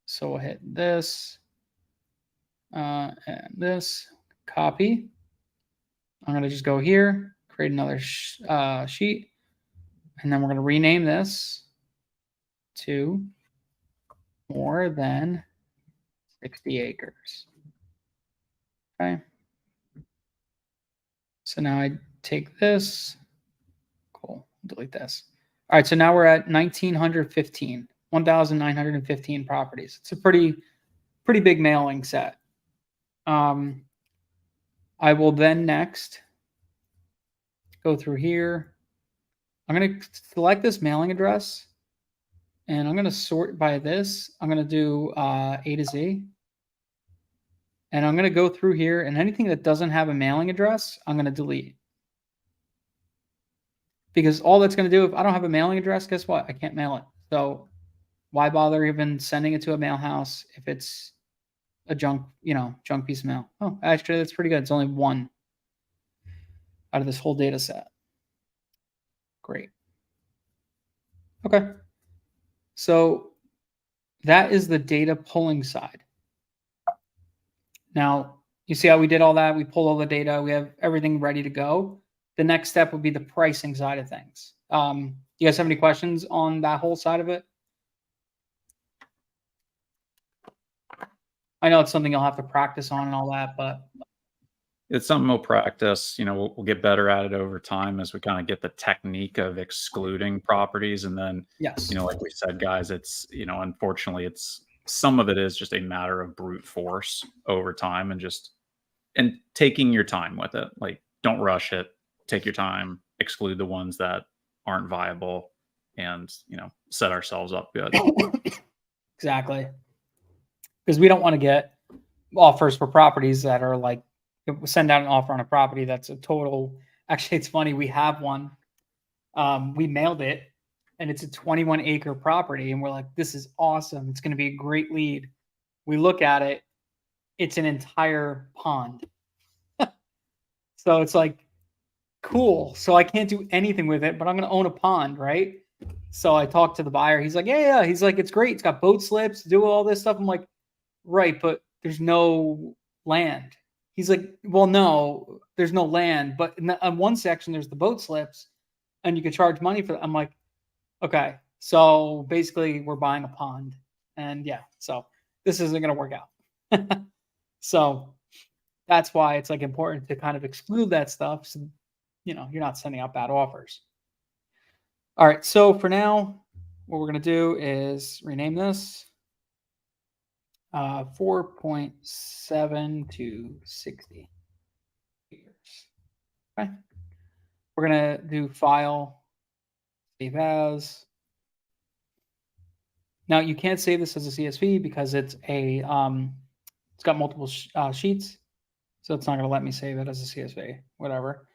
So we'll hit this and this, copy. I'm going to just go here, create another sheet, and then we're going to rename this to more than 60 acres. Okay. So now I take this. Cool. Delete this. All right. So now we're at 1,915 properties. It's a pretty big mailing set. I will then next go through here. I'm going to select this mailing address. And I'm going to sort by this. I'm going to do A to Z. And I'm going to go through here. And anything that doesn't have a mailing address, I'm going to delete. Because all that's going to do, if I don't have a mailing address, guess what? I can't mail it. So why bother even sending it to a mail house if it's a junk piece of mail? Oh, actually, that's pretty good. It's only one out of this whole data set. Great. Okay. So that is the data pulling side. Now, you see how we did all that? We pulled all the data. We have everything ready to go. The next step would be the pricing side of things. You guys have any questions on that whole side of it? I know it's something you'll have to practice on and all that, but it's something we'll practice. You know, we'll get better at it over time as we kind of get the technique of excluding properties. And then, yes, you know, like we said, guys, it's, you know, unfortunately, it's some of it is just a matter of brute force over time and taking your time with it. Like, don't rush it. Take your time, exclude the ones that aren't viable, and, set ourselves up good. Exactly. Because we don't want to get offers for properties that are like, send out an offer on a property that's a total. Actually, it's funny. We have one. We mailed it, and it's a 21-acre property, and we're like, this is awesome. It's going to be a great lead. We look at it. It's an entire pond. So it's like, cool. So I can't do anything with it, but I'm going to own a pond, right? So I talked to the buyer. He's like, yeah. He's like, it's great. It's got boat slips, do all this stuff. I'm like, right, but there's no land. He's like, well, no, there's no land, but on one section there's the boat slips, and you could charge money for that. I'm like, okay, so basically we're buying a pond, and yeah, so this isn't going to work out. So that's why it's like important to kind of exclude that stuff, so you're not sending out bad offers. All right, so for now, what we're going to do is rename this 4.7 to 60 acres. Okay. We're going to do file, save as. Now you can't save this as a CSV because it's it's got multiple sheets. So it's not going to let me save it as a CSV, whatever.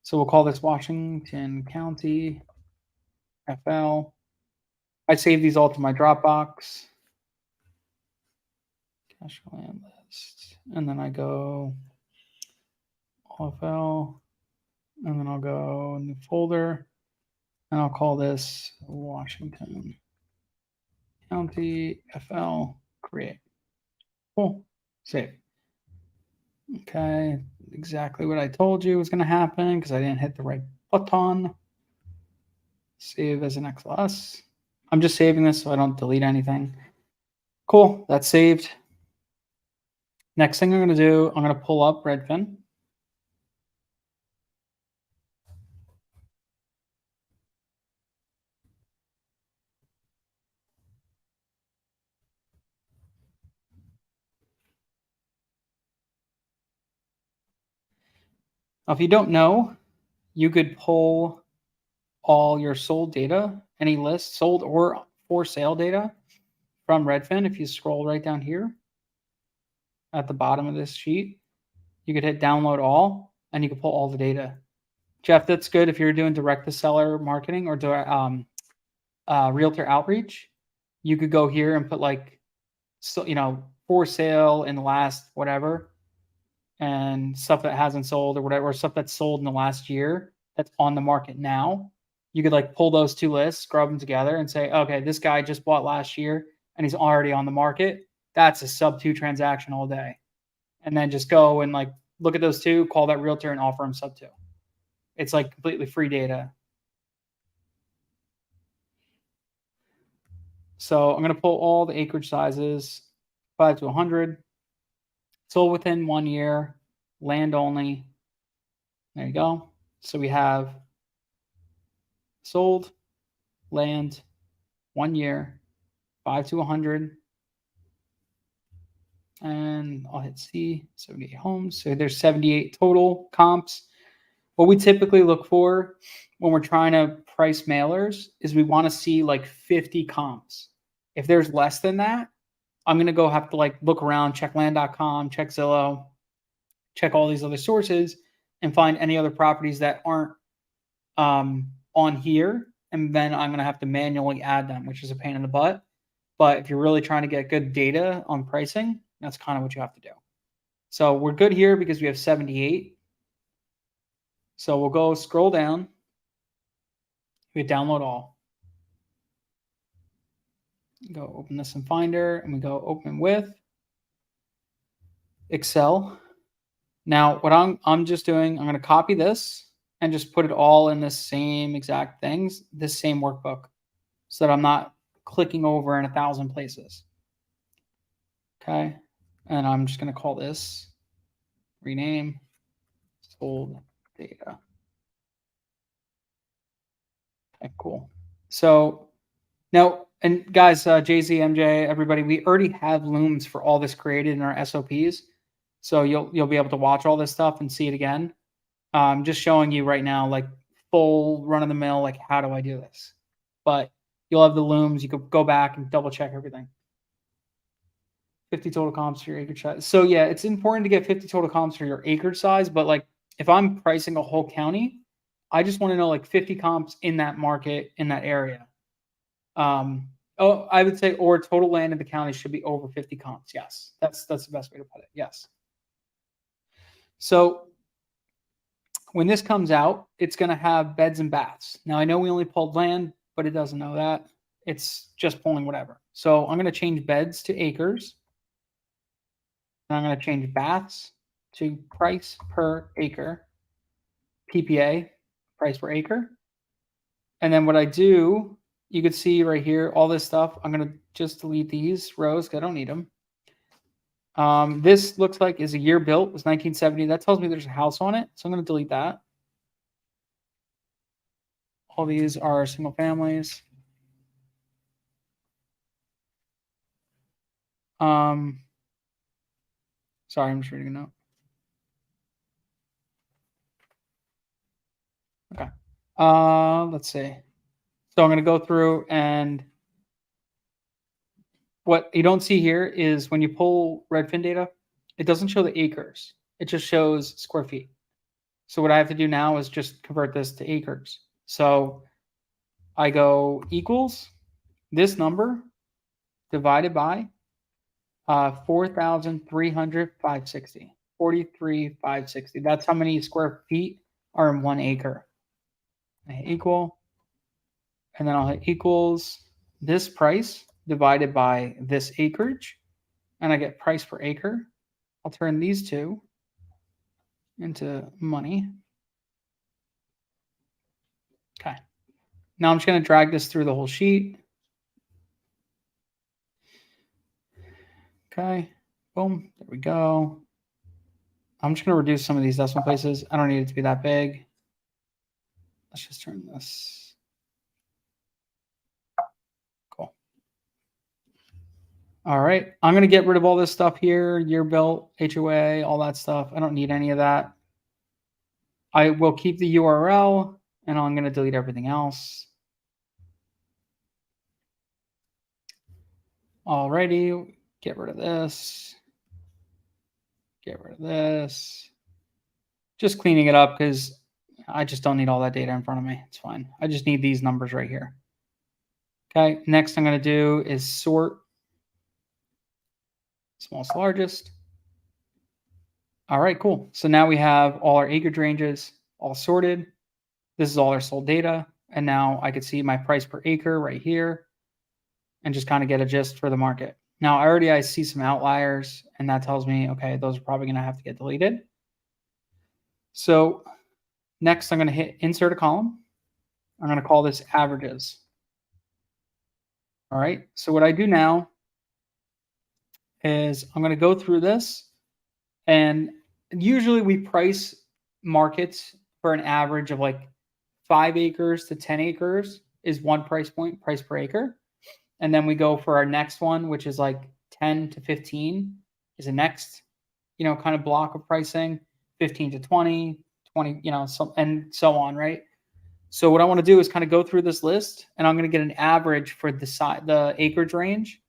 So we'll call this Washington County FL. I save these all to my Dropbox. Cash land list. And then I go FL. And then I'll go new folder. And I'll call this Washington County FL create. Cool. Save. Okay. Exactly what I told you was going to happen because I didn't hit the right button. Save as an XLS. I'm just saving this so I don't delete anything. Cool. That's saved. Next thing I'm going to do, I'm going to pull up Redfin. Now, if you don't know, you could pull all your sold data, any list, sold or for sale data from Redfin. If you scroll right down here at the bottom of this sheet, you could hit download all and you can pull all the data. Jeff, that's good if you're doing direct to seller marketing or realtor outreach. You could go here and put like, for sale in the last whatever, and stuff that hasn't sold or whatever, or stuff that's sold in the last year that's on the market now. You could like pull those two lists, scrub them together and say, okay, this guy just bought last year and he's already on the market. That's a sub-2 transaction all day. And then just go and like look at those two, call that realtor and offer him sub-2. It's like completely free data. So I'm going to pull all the acreage sizes, 5 to 100. Sold within 1 year, land only. There you go. So we have sold, land, 1 year, 5 to 100. And I'll hit C, 78 homes. So there's 78 total comps. What we typically look for when we're trying to price mailers is we want to see like 50 comps. If there's less than that, I'm going to have to like look around, check land.com, check Zillow, check all these other sources and find any other properties that aren't on here. And then I'm going to have to manually add them, which is a pain in the butt. But if you're really trying to get good data on pricing, that's kind of what you have to do. So we're good here because we have 78. So we'll go scroll down. We download all. Go open this in Finder and we go open with Excel. Now what I'm just doing, I'm going to copy this and just put it all in the same exact things, this same workbook, so that I'm not clicking over in 1,000 places. Okay. And I'm just going to call this rename sold data. Okay, cool. So now And guys, JZ, MJ, everybody, we already have looms for all this created in our SOPs. So you'll be able to watch all this stuff and see it again. Just showing you right now, like full run of the mill, like how do I do this? But you'll have the looms. You could go back and double check everything. 50 total comps for your acreage size. So yeah, it's important to get 50 total comps for your acreage size. But like if I'm pricing a whole county, I just want to know like 50 comps in that market, in that area. I would say, or total land in the county should be over 50 comps. Yes, that's the best way to put it. Yes. So when this comes out, it's going to have beds and baths. Now I know we only pulled land, but it doesn't know that. It's just pulling whatever. So I'm going to change beds to acres. And I'm going to change baths to price per acre. PPA, price per acre. And then what I do, you could see right here, all this stuff. I'm going to just delete these rows because I don't need them. This looks like is a year built. It was 1970. That tells me there's a house on it. So I'm going to delete that. All these are single families. Sorry, I'm just reading a note. Okay. Let's see. So I'm going to go through, and what you don't see here is when you pull Redfin data, it doesn't show the acres. It just shows square feet. So what I have to do now is just convert this to acres. So I go equals this number divided by 4,300,560. 43,560. That's how many square feet are in 1 acre. I hit equal, and then I'll hit equals this price divided by this acreage, and I get price per acre. I'll turn these two into money. Okay. Now I'm just going to drag this through the whole sheet. Okay. Boom. There we go. I'm just going to reduce some of these decimal places. I don't need it to be that big. Let's just turn this. Cool. All right. I'm going to get rid of all this stuff here. Year built, HOA, all that stuff. I don't need any of that. I will keep the URL, and I'm going to delete everything else. Alrighty. Get rid of this. Get rid of this. Just cleaning it up because I just don't need all that data in front of me. It's fine. I just need these numbers right here. Okay. Next I'm going to do is sort smallest to largest. All right, cool. So now we have all our acreage ranges all sorted. This is all our sold data. And now I could see my price per acre right here and just kind of get a gist for the market. Now I see some outliers, and that tells me, okay, those are probably going to have to get deleted. So next I'm going to hit insert a column. I'm going to call this averages. All right. So what I do now is I'm going to go through this, and usually we price markets for an average of like 5 acres to 10 acres is one price point, price per acre. And then we go for our next one, which is like 10 to 15 is the next, kind of block of pricing, 15 to 20, and so on, right? So what I want to do is kind of go through this list, and I'm going to get an average for the acreage range,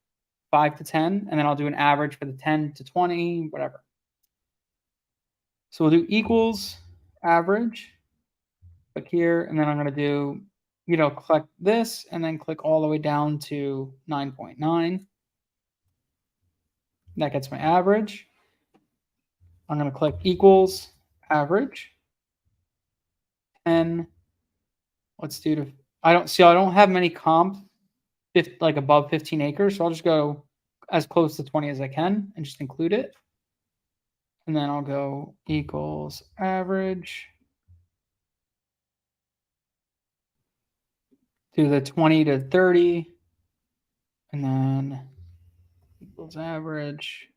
5 to 10, and then I'll do an average for the 10 to 20, whatever. So we'll do equals average, click here, and then I'm going to do, click this, and then click all the way down to 9.9. That gets my average. I'm going to click equals average. And let's do I don't have many comp like above 15 acres. So I'll just go as close to 20 as I can and just include it. And then I'll go equals average to the 20 to 30. And then equals average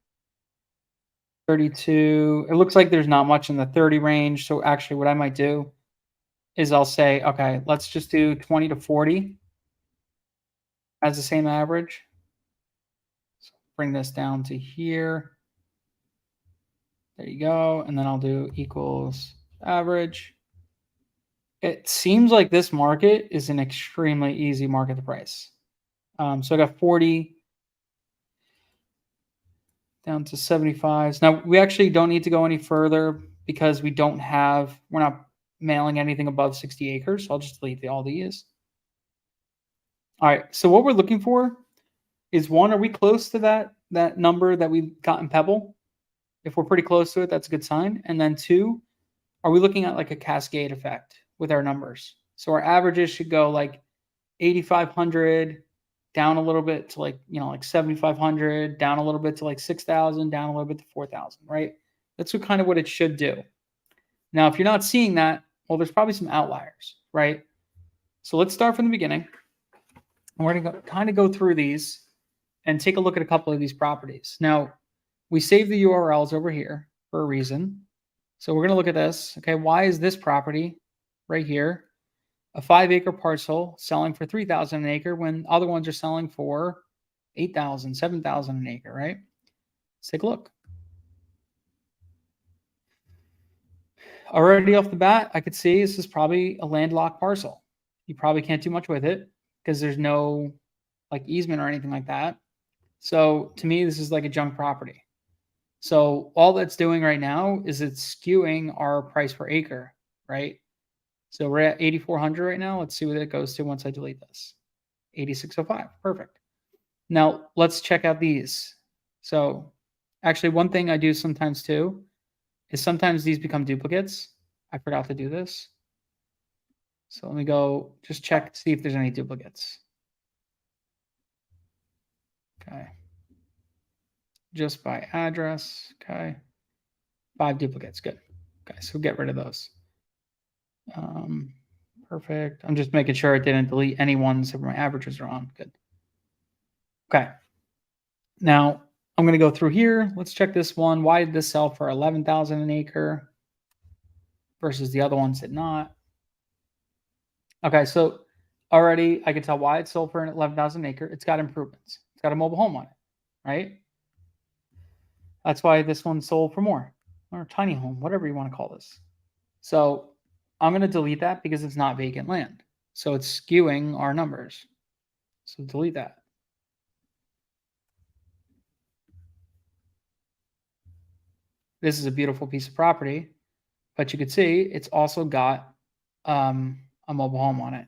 32. It looks like there's not much in the 30 range. So actually what I might do is I'll say, okay, let's just do 20 to 40. has the same average. So bring this down to here. There you go. And then I'll do equals average. It seems like this market is an extremely easy market to price. So I got 40 down to 75s. Now we actually don't need to go any further because we're not mailing anything above 60 acres. So I'll just delete all these. All right. So what we're looking for is one, are we close to that number that we got in Pebble? If we're pretty close to it, that's a good sign. And then two, are we looking at like a cascade effect with our numbers? So our averages should go like 8,500 down a little bit to like 7,500, down a little bit to like 6,000, down a little bit to 4,000, right? That's kind of what it should do. Now, if you're not seeing that, well, there's probably some outliers, right? So let's start from the beginning. And we're going to kind of go through these and take a look at a couple of these properties. Now, we save the URLs over here for a reason. So we're going to look at this. Okay, why is this property right here a 5-acre parcel selling for $3,000 an acre when other ones are selling for $8,000, $7,000 an acre, right? Let's take a look. Already off the bat, I could see this is probably a landlocked parcel. You probably can't do much with it because there's no like easement or anything like that. So to me, this is like a junk property. So all that's doing right now is it's skewing our price per acre, right? So we're at 8,400 right now. Let's see what it goes to once I delete this. 8,605, perfect. Now let's check out these. So actually one thing I do sometimes too is sometimes these become duplicates. I forgot to do this. So let me go just check to see if there's any duplicates. Okay. Just by address. Okay. 5 duplicates. Good. Okay. So get rid of those. Perfect. I'm just making sure it didn't delete any ones that my averages are on. Good. Okay. Now I'm going to go through here. Let's check this one. Why did this sell for 11,000 an acre versus the other ones did not? Okay. So already I can tell why it sold for an 11,000 an acre. It's got improvements. It's got a mobile home on it, right? That's why this one sold for more, or tiny home, whatever you want to call this. So I'm going to delete that because it's not vacant land. So it's skewing our numbers. So delete that. This is a beautiful piece of property, but you could see it's also got a mobile home on it.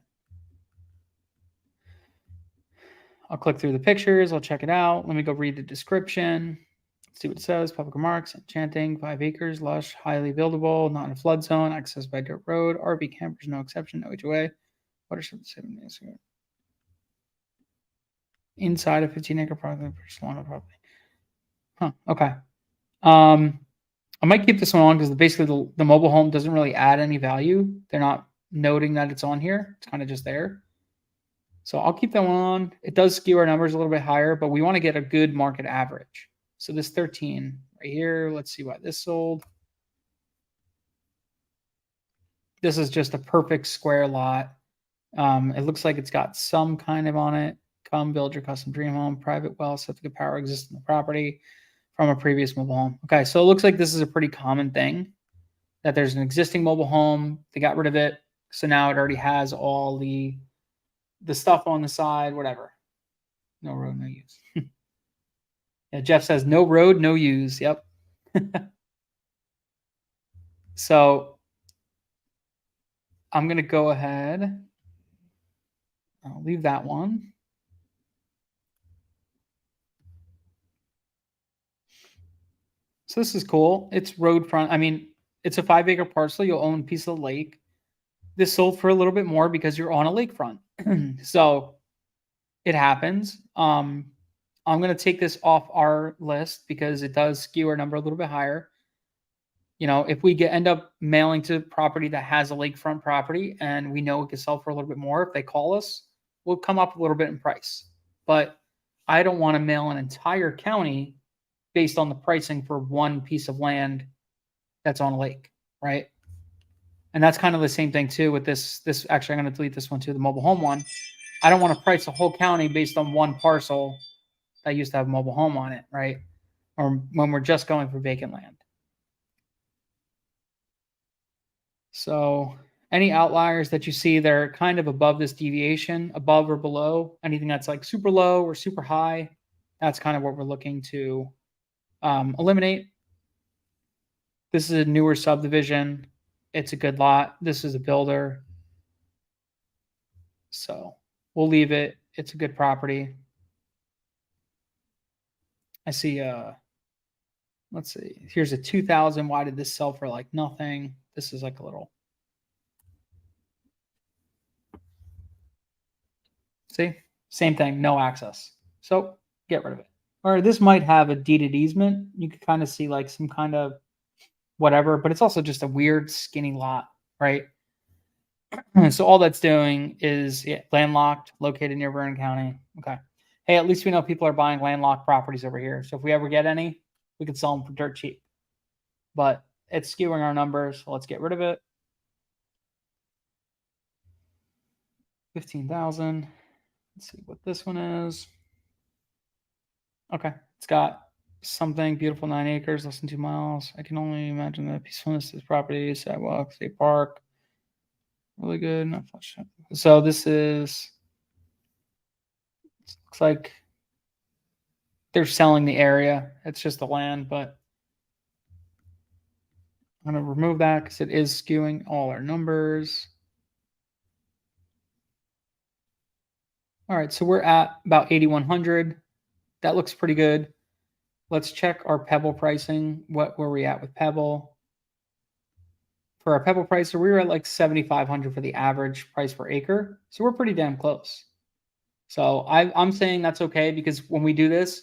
I'll click through the pictures. I'll check it out. Let me go read the description. See what it says. Public remarks, enchanting, 5 acres, lush, highly buildable, not in a flood zone, accessed by dirt road, RV campers, no exception, no HOA. Watershed 7 days ago. Inside a 15-acre property, property. Huh. Okay. I might keep this one on because basically the mobile home doesn't really add any value. They're not noting that it's on here. It's kind of just there. So I'll keep that one on. It does skew our numbers a little bit higher, but we want to get a good market average. So this 13 right here, let's see why this sold. This is just a perfect square lot. It looks like it's got some kind of on it. Come build your custom dream home. Private well, septic power exists in the property from a previous mobile home. Okay, so it looks like this is a pretty common thing, that there's an existing mobile home. They got rid of it. So now it already has all the stuff on the side, whatever. No road, no use. Yeah, Jeff says no road, no use. Yep. So I'm going to go ahead. I'll leave that one. So this is cool. It's road front. I mean, it's a 5-acre parcel. You'll own a piece of the lake. This sold for a little bit more because you're on a lakefront. So it happens. I'm going to take this off our list because it does skew our number a little bit higher. You know, if we end up mailing to property that has a lakefront property and we know it can sell for a little bit more, if they call us, we'll come up a little bit in price. But I don't want to mail an entire county based on the pricing for one piece of land that's on a lake, right? And that's kind of the same thing too with this. Actually, I'm going to delete this one too, the mobile home one. I don't want to price the whole county based on one parcel that used to have a mobile home on it, right? Or when we're just going for vacant land. So any outliers that you see, they're kind of above this deviation, above or below. Anything that's like super low or super high, that's kind of what we're looking to eliminate. This is a newer subdivision. It's a good lot. This is a builder. So we'll leave it. It's a good property. I see, let's see. Here's a 2000. Why did this sell for like nothing? This is like a little. See, same thing, no access. So get rid of it. Or this might have a deeded easement. You could kind of see like some kind of whatever, but it's also just a weird skinny lot, right? So all that's doing is landlocked, located near Vernon County. Okay. Hey, at least we know people are buying landlocked properties over here. So if we ever get any, we can sell them for dirt cheap. But it's skewing our numbers. So let's get rid of it. 15,000. Let's see what this one is. Okay. It's got something beautiful, 9 acres, less than 2 miles. I can only imagine the peacefulness of this property, sidewalk, state park. Really good. Not much. So this is, looks like they're selling the area. It's just the land, but I'm going to remove that because it is skewing all our numbers. All right, so we're at about 8,100. That looks pretty good. Let's check our Pebble pricing. Where we at with Pebble? For our Pebble price, we were at like 7,500 for the average price per acre. So we're pretty damn close. So I'm saying that's okay because when we do this,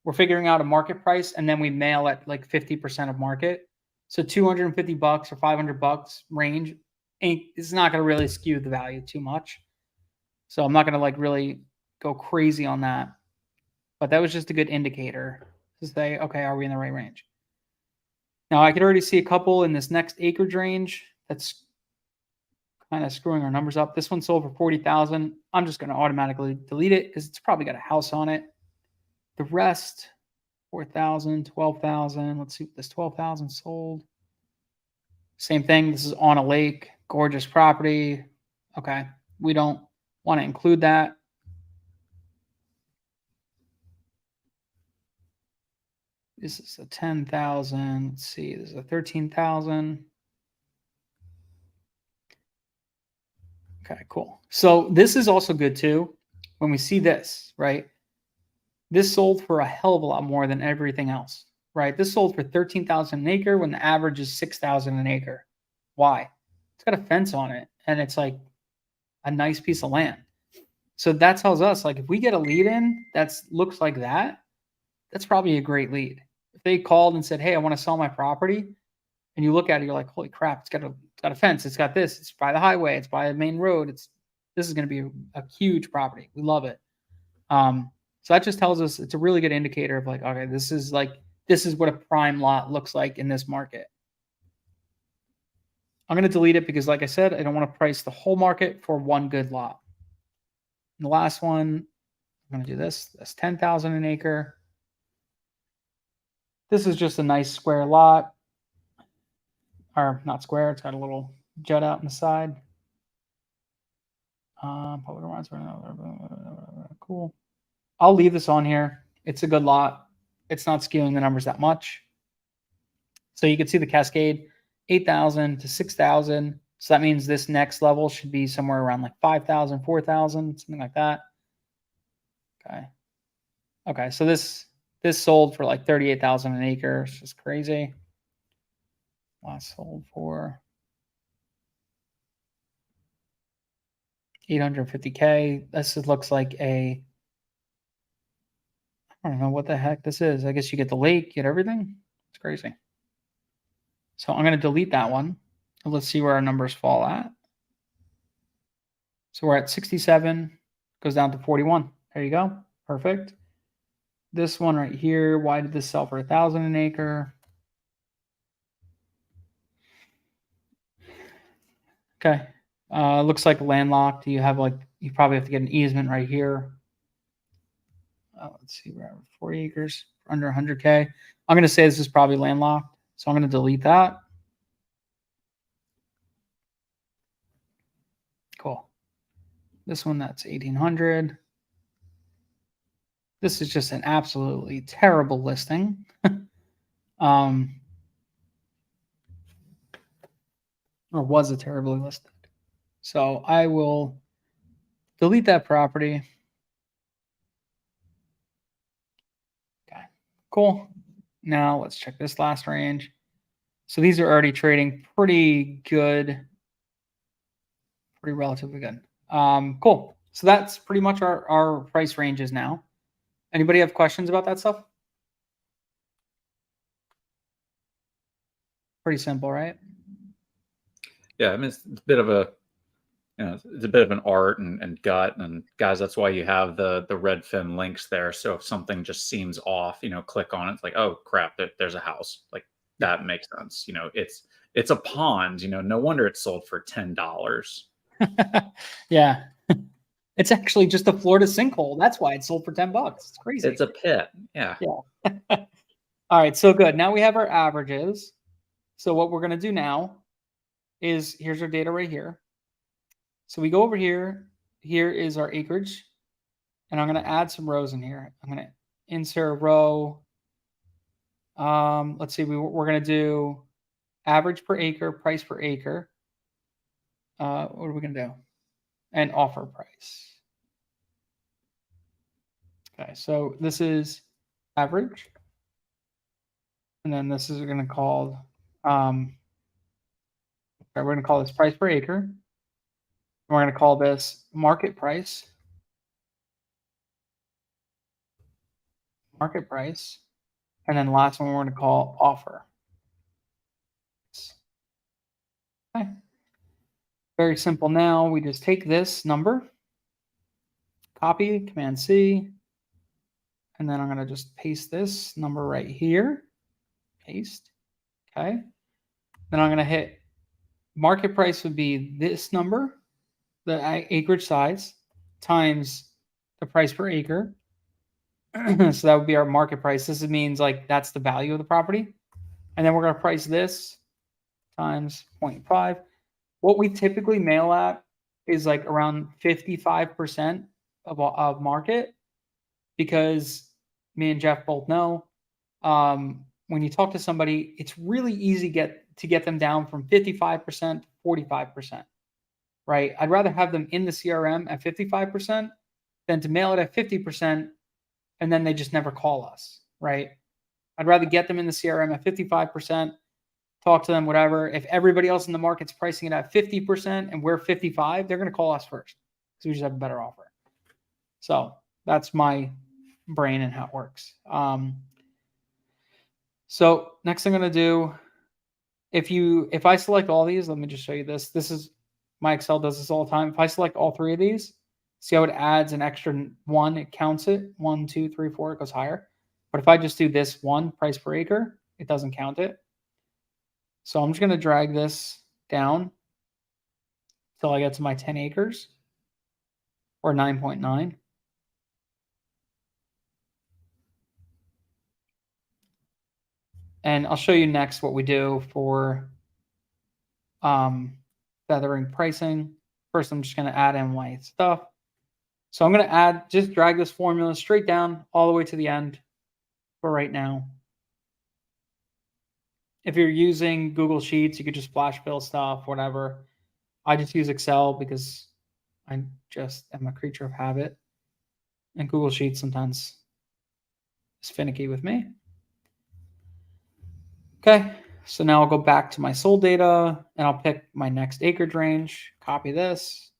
we're figuring out a market price and then we mail at like 50% of market. So $250 or $500 range it's not going to really skew the value too much. So I'm not going to like really go crazy on that. But that was just a good indicator to say, okay, are we in the right range? Now I could already see a couple in this next acreage range. That's kind of screwing our numbers up. This one sold for 40,000. I'm just going to automatically delete it because it's probably got a house on it. The rest, 4,000, 12,000. Let's see what this 12,000 sold. Same thing. This is on a lake, gorgeous property. Okay. We don't want to include that. This is a 10,000. Let's see. This is a 13,000. Okay, cool. So this is also good too. When we see this, right? This sold for a hell of a lot more than everything else, right? This sold for 13,000 an acre when the average is 6,000 an acre. Why? It's got a fence on it and it's like a nice piece of land. So that tells us like if we get a lead in that looks like that, that's probably a great lead. If they called and said, "Hey, I want to sell my property," and you look at it, you're like, "Holy crap! It's got a fence. It's got this. It's by the highway. It's by the main road. This is going to be a huge property. We love it." So that just tells us it's a really good indicator of like, okay, this is what a prime lot looks like in this market. I'm going to delete it because, like I said, I don't want to price the whole market for one good lot. And the last one, I'm going to do this. That's 10,000 an acre. This is just a nice square lot. Or not square, it's got a little jut out on the side. Public rights, cool. I'll leave this on here. It's a good lot. It's not skewing the numbers that much. So you can see the cascade, 8,000 to 6,000. So that means this next level should be somewhere around like 5,000, 4,000, something like that. Okay. Okay, so this sold for like 38,000 an acre. It's just crazy. Last sold for 850K. This looks like I don't know what the heck this is. I guess you get the lake, get everything. It's crazy. So I'm going to delete that one. And let's see where our numbers fall at. So we're at 67, goes down to 41. There you go. Perfect. This one right here, why did this sell for 1,000 an acre? Okay. Looks like landlocked. You have like, you probably have to get an easement right here. Let's see, we're at 40 acres, under 100K. I'm going to say this is probably landlocked, so I'm going to delete that. Cool. This one, that's 1800. This is just an absolutely terrible listing. Or was a terribly listed. So I will delete that property. Okay, cool. Now let's check this last range. So these are already trading pretty good, pretty relatively good. Cool. So that's pretty much our price ranges now. Anybody have questions about that stuff? Pretty simple, right? Yeah, I mean, it's a bit of a, it's a bit of an art and gut, and guys, that's why you have the Redfin links there. So if something just seems off, click on it. It's like, oh crap, there's a house. Like that makes sense. It's a pond. No wonder it sold for $10. Yeah. It's actually just a Florida sinkhole. That's why it sold for $10. It's crazy. It's a pit. Yeah. Yeah. All right. So good. Now we have our averages. So what we're going to do now is here's our data right here. So we go over here. Here is our acreage. And I'm going to add some rows in here. I'm going to insert a row. Let's see. We're going to do average per acre, price per acre. What are we going to do? And offer price. Okay, so this is average. And then this is going to call, we're going to call this price per acre. We're going to call this market price. Market price. And then the last one we're going to call offer. Okay. Very simple now. We just take this number, copy, Command C, and then I'm going to just paste this number right here. Paste. Okay. Then I'm going to hit market price would be this number, the acreage size, times the price per acre. So that would be our market price. This means like that's the value of the property. And then we're going to price this times 0.5. What we typically mail at is like around 55% of market, because me and Jeff both know when you talk to somebody, it's really easy to get them down from 55% to 45%, right? I'd rather have them in the CRM at 55% than to mail it at 50% and then they just never call us, right? I'd rather get them in the CRM at 55%, talk to them, whatever. If everybody else in the market's pricing it at 50% and we're 55, they're going to call us first because we just have a better offer. So that's my brain and how it works. So next thing I'm going to do, if I select all these, let me just show you this. This is my Excel does this all the time. If I select all three of these, see how it adds an extra one, it counts it. 1, 2, 3, 4, it goes higher. But if I just do this one, price per acre, it doesn't count it. So I'm just going to drag this down until I get to my 10 acres or 9.9. And I'll show you next what we do for feathering pricing. First, I'm just going to add in my stuff. So I'm going to just drag this formula straight down all the way to the end for right now. If you're using Google Sheets, you could just flash fill stuff, whatever. I just use Excel because I just am a creature of habit. And Google Sheets sometimes is finicky with me. Okay, so now I'll go back to my sold data and I'll pick my next acreage range, copy this.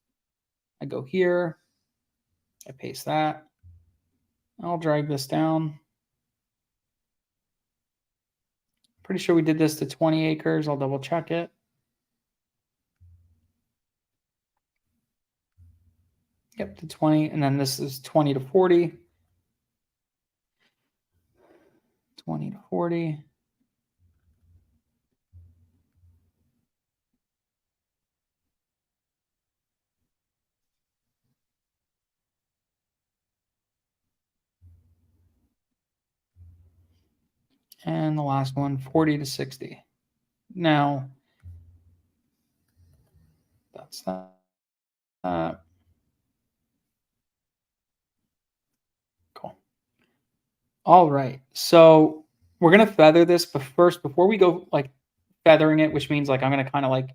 I go here, I paste that. I'll drag this down. Pretty sure we did this to 20 acres. I'll double check it. Yep, to 20. And then this is 20 to 40. 20 to 40. And the last one, 40 to 60. Now, that's that. Cool. All right. So we're going to feather this, but first, before we go like feathering it, which means like I'm going to kind of like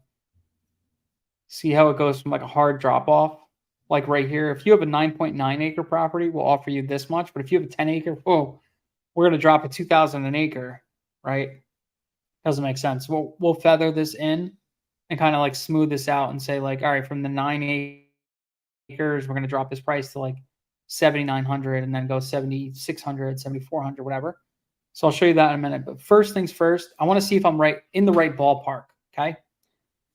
see how it goes from like a hard drop off. Like right here, if you have a 9.9 acre property, we'll offer you this much. But if you have a 10 acre, oh, we're going to drop it 2,000 an acre, right? Doesn't make sense. We'll feather this in and kind of like smooth this out and say like, all right, from the 9 acres, we're going to drop this price to like 7,900 and then go 7,600, 7,400, whatever. So I'll show you that in a minute. But first things first, I want to see if I'm right in the right ballpark. Okay.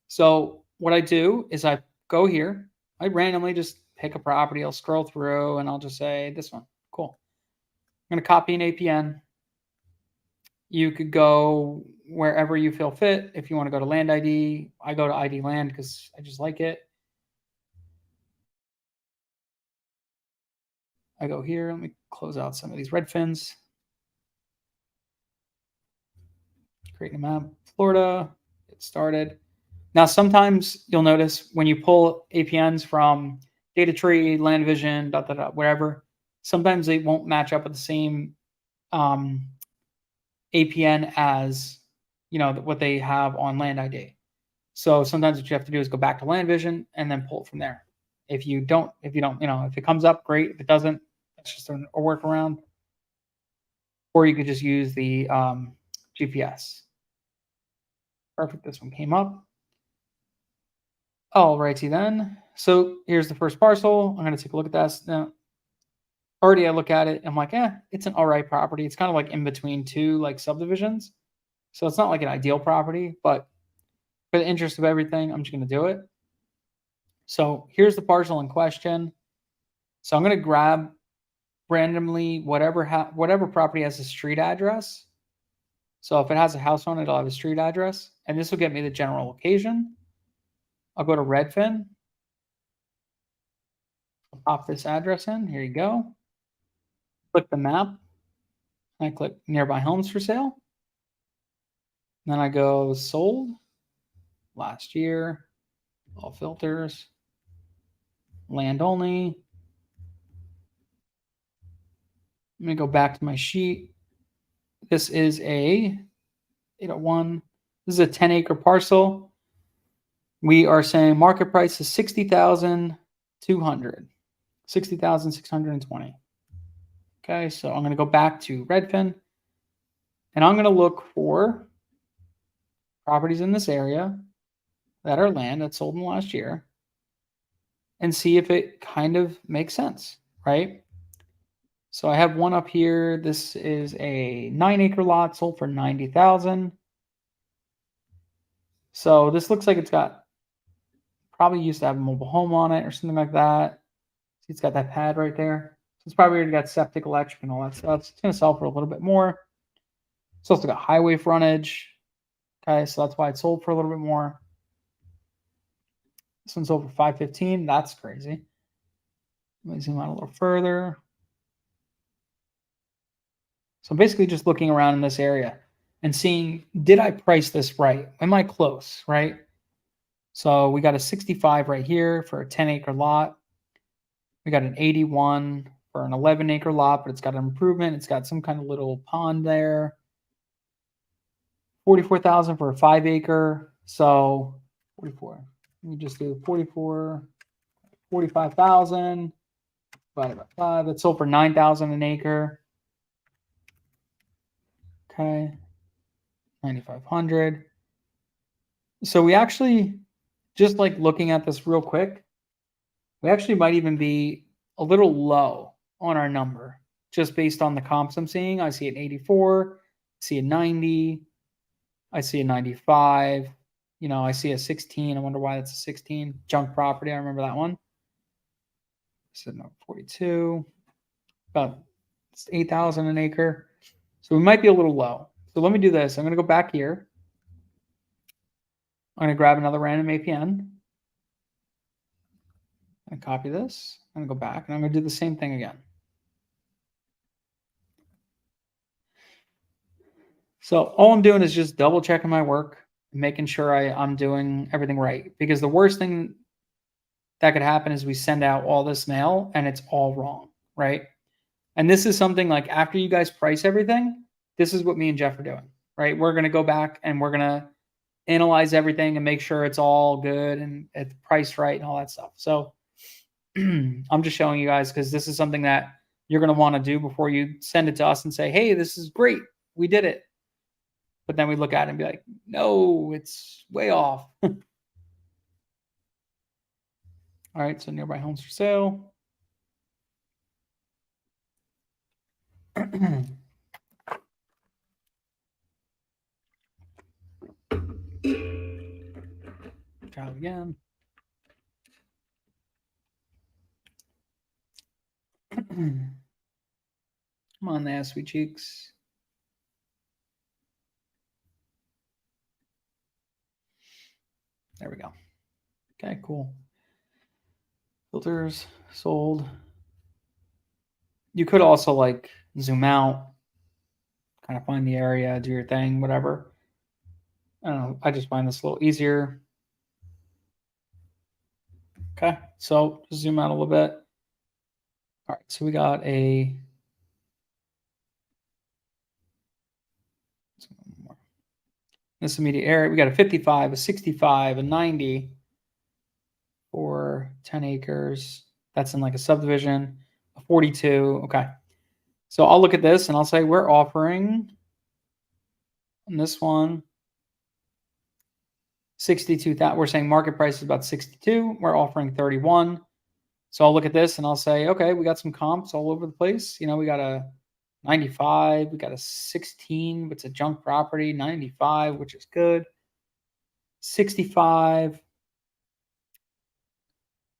So what I do is I go here, I randomly just pick a property, I'll scroll through and I'll just say this one. Cool. I'm going to copy an APN. You could go wherever you feel fit. If you want to go to land ID, I go to ID land because I just like it. I go here. Let me close out some of these red fins. Create a map. Florida. Get started. Now, sometimes you'll notice when you pull APNs from Data Tree, Land Vision, wherever, sometimes they won't match up with the same APN as what they have on Land ID. So sometimes what you have to do is go back to Land Vision and then pull it from there. If you don't, if it comes up, great. If it doesn't, that's just a workaround. Or you could just use the GPS. Perfect. This one came up. Alrighty then. So here's the first parcel. I'm going to take a look at that. Now, already I look at it. I'm like, it's an all right property. It's kind of like in between two like subdivisions. So it's not like an ideal property, but for the interest of everything, I'm just going to do it. So here's the parcel in question. So I'm going to grab randomly whatever property has a street address. So if it has a house on it, it'll have a street address. And this will get me the general location. I'll go to Redfin. I'll pop this address in. Here you go. Click the map. I click nearby homes for sale. Then I go sold last year, all filters, land only. Let me go back to my sheet. This is a 801. This is a 10 acre parcel. We are saying market price is 60,200, 60,620. Okay, so I'm going to go back to Redfin and I'm going to look for properties in this area that are land that sold in the last year and see if it kind of makes sense, right? So I have one up here. This is a 9 acre lot sold for 90,000. So this looks like it's got probably used to have a mobile home on it or something like that. See, it's got that pad right there. So it's probably already got septic, electric, and all that stuff. It's going to sell for a little bit more. It's also got highway frontage. Okay, so that's why it sold for a little bit more. This one's over 515. That's crazy. Let me zoom out a little further. So I'm basically just looking around in this area and seeing, did I price this right? Am I close, right? So we got a 65 right here for a 10 acre lot. We got an 81 for an 11 acre lot, but it's got an improvement. It's got some kind of little pond there. 44,000 for a 5 acre. So 44. Let me just do 45,000 divided by 5. It sold for 9,000 an acre. Okay. 9,500. So we actually, just like looking at this real quick, we actually might even be a little low on our number just based on the comps I'm seeing. I see an 84, I see a 90, I see a 95. I see a 16. I wonder why that's a 16. Junk property. I remember that one. So no, 42. About 8,000 an acre. So we might be a little low. So let me do this. I'm going to go back here. I'm going to grab another random APN. And copy this. I'm going to go back and I'm going to do the same thing again. So all I'm doing is just double checking my work, making sure I'm doing everything right. Because the worst thing that could happen is we send out all this mail and it's all wrong, right? And this is something like after you guys price everything, this is what me and Jeff are doing, right? We're going to go back and we're going to analyze everything and make sure it's all good and it's priced right and all that stuff. So I'm just showing you guys because this is something that you're going to want to do before you send it to us and say, hey, this is great. We did it. But then we look at it and be like, no, it's way off. All right, so nearby homes for sale. Try it again. Come on there, sweet cheeks. There we go. Okay, cool. Filters sold. You could also like zoom out, kind of find the area, do your thing, whatever. I don't know. I just find this a little easier. Okay, so just zoom out a little bit. All right, so we got a this immediate area. We got a 55, a 65, a 90 for 10 acres. That's in like a subdivision, a 42. Okay. So I'll look at this and I'll say we're offering on this one 62,000. We're saying market price is about 62. We're offering 31. So I'll look at this and I'll say, okay, we got some comps all over the place. You know, we got a 95, we got a 16, but it's a junk property, 95, which is good. 65.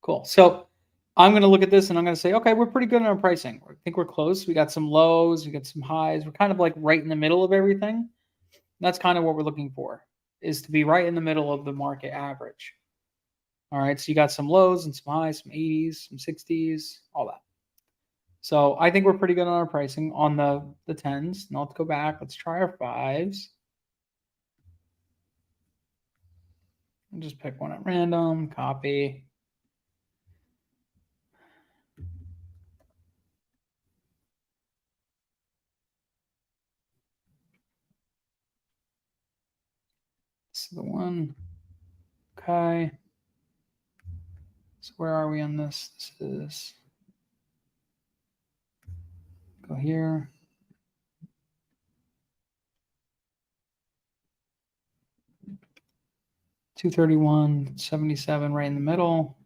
Cool. So I'm going to look at this and I'm going to say, okay, we're pretty good on our pricing. I think we're close. We got some lows, we got some highs. We're kind of like right in the middle of everything. That's kind of what we're looking for, is to be right in the middle of the market average. All right. So you got some lows and some highs, some 80s, some 60s, all that. So I think we're pretty good on our pricing on the 10s. Now let's go back. Let's try our 5s. And just pick one at random, copy. This is the one. Okay. So where are we on this? This is, go here. $231.77 right in the middle.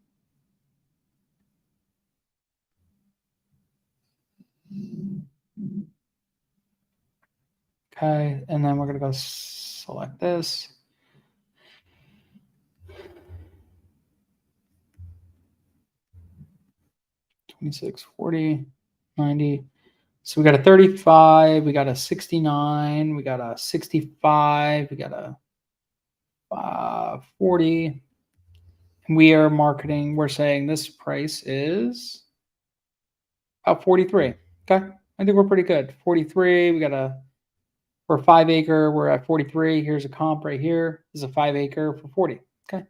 Okay, and then we're gonna go select this. $26, $40, $90. So we got a 35, we got a 69, we got a 65, we got a 40. And we are marketing, we're saying this price is about 43. Okay, I think we're pretty good. 43, we got a, for a 5 acre, we're at 43. Here's a comp right here. This is a 5 acre for 40. Okay.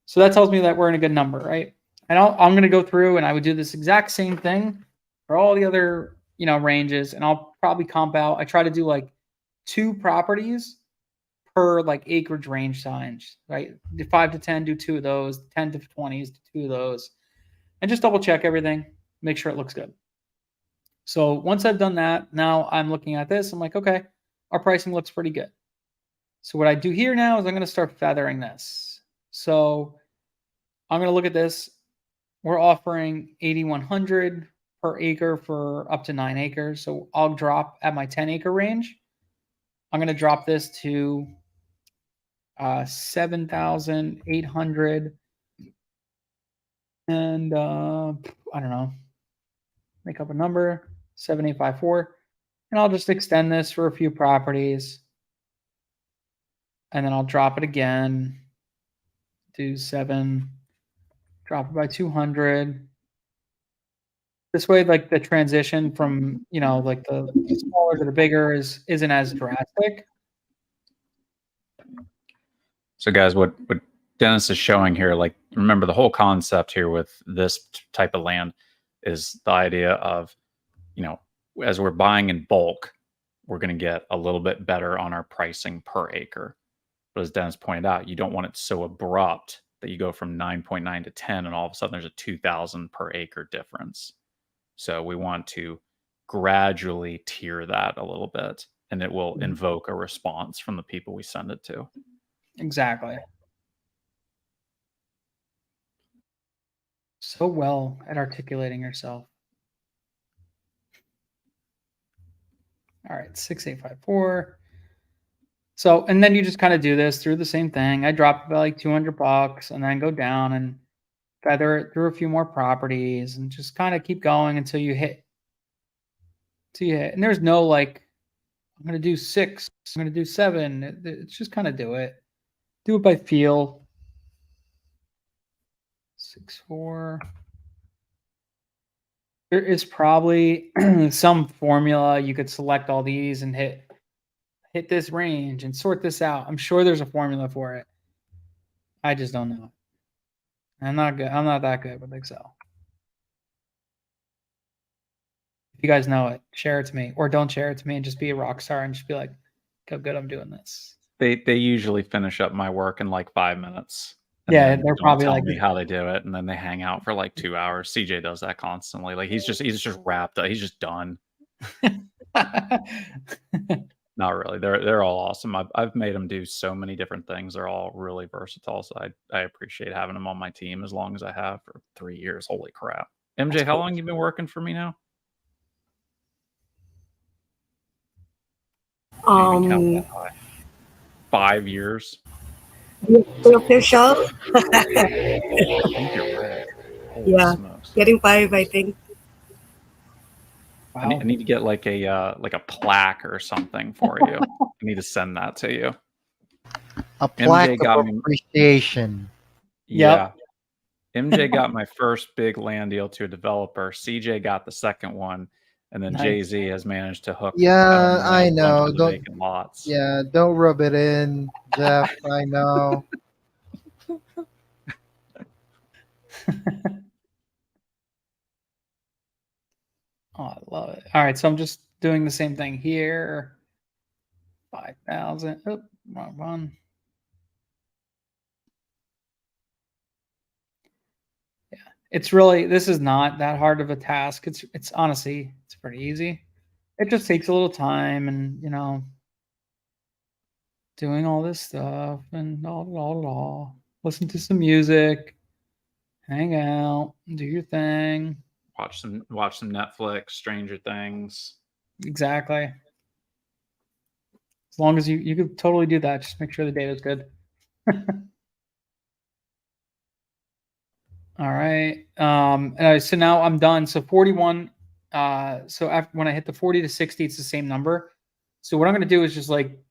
So that tells me that we're in a good number, right? And I'm going to go through and I would do this exact same thing for all the other, ranges. And I'll probably comp out. I try to do like 2 properties per like acreage range signs, right? Do 5 to 10, do 2 of those, 10 to 20s, do 2 of those, and just double check everything, make sure it looks good. So once I've done that, now I'm looking at this. I'm like, okay, our pricing looks pretty good. So what I do here now is I'm going to start feathering this. So I'm going to look at this. We're offering 8,100 per acre for up to 9 acres. So I'll drop at my 10 acre range. I'm going to drop this to 7,800. And I don't know, make up a number, 7,854. And I'll just extend this for a few properties. And then I'll drop it again. Do 7, drop it by 200. This way, like the transition from, like the smaller to the bigger isn't as drastic. So guys, what Dennis is showing here, like, remember the whole concept here with this type of land is the idea of, as we're buying in bulk, we're going to get a little bit better on our pricing per acre. But as Dennis pointed out, you don't want it so abrupt that you go from 9.9 to 10 and all of a sudden there's a 2,000 per acre difference. So we want to gradually tier that a little bit, and it will invoke a response from the people we send it to. Exactly. So well at articulating yourself. All right, 6854. So, and then you just kind of do this through the same thing. I drop about like $200 and then go down and feather it through a few more properties and just kind of keep going until you hit. And there's no like, I'm going to do 6, I'm going to do 7. It's just kind of do it. Do it by feel. 6-4. There is probably some formula you could select all these and hit this range and sort this out. I'm sure there's a formula for it. I just don't know. I'm not good. I'm not that good with Excel. If you guys know it, share it to me, or don't share it to me and just be a rock star and just be like, how good I'm doing this. They usually finish up my work in like 5 minutes. Yeah, they're probably tell like me how they do it, and then they hang out for like 2 hours. CJ does that constantly. Like he's just wrapped up. He's just done. Not really. They're all awesome. I've made them do so many different things. They're all really versatile. So I appreciate having them on my team as long as I have for 3 years. Holy crap. MJ, how long you been working for me now? Can't even count that high. 5 years. Official. I think you're right. Holy Yeah. smokes. Getting 5, I think. Wow. I need to get like a plaque or something for you. I need to send that to you. A plaque MJ got of me- appreciation. Yeah. MJ got my first big land deal to a developer. CJ got the second one, and then Nice. Jay-Z has managed to hook. Yeah, I a bunch know. of the Don't vacant lots. Yeah, don't rub it in, Jeff. I know. Oh, I love it. All right, so I'm just doing the same thing here. 5,000. Oh, wrong one. Yeah, it's really, this is not that hard of a task. It's honestly, it's pretty easy. It just takes a little time and, doing all this stuff and all. Listen to some music, hang out, do your thing. Watch some Netflix, Stranger Things. Exactly. As long as you could totally do that, just make sure the data is good. All right. So now I'm done. So 41. So after, when I hit the 40 to 60, it's the same number. So what I'm going to do is just like,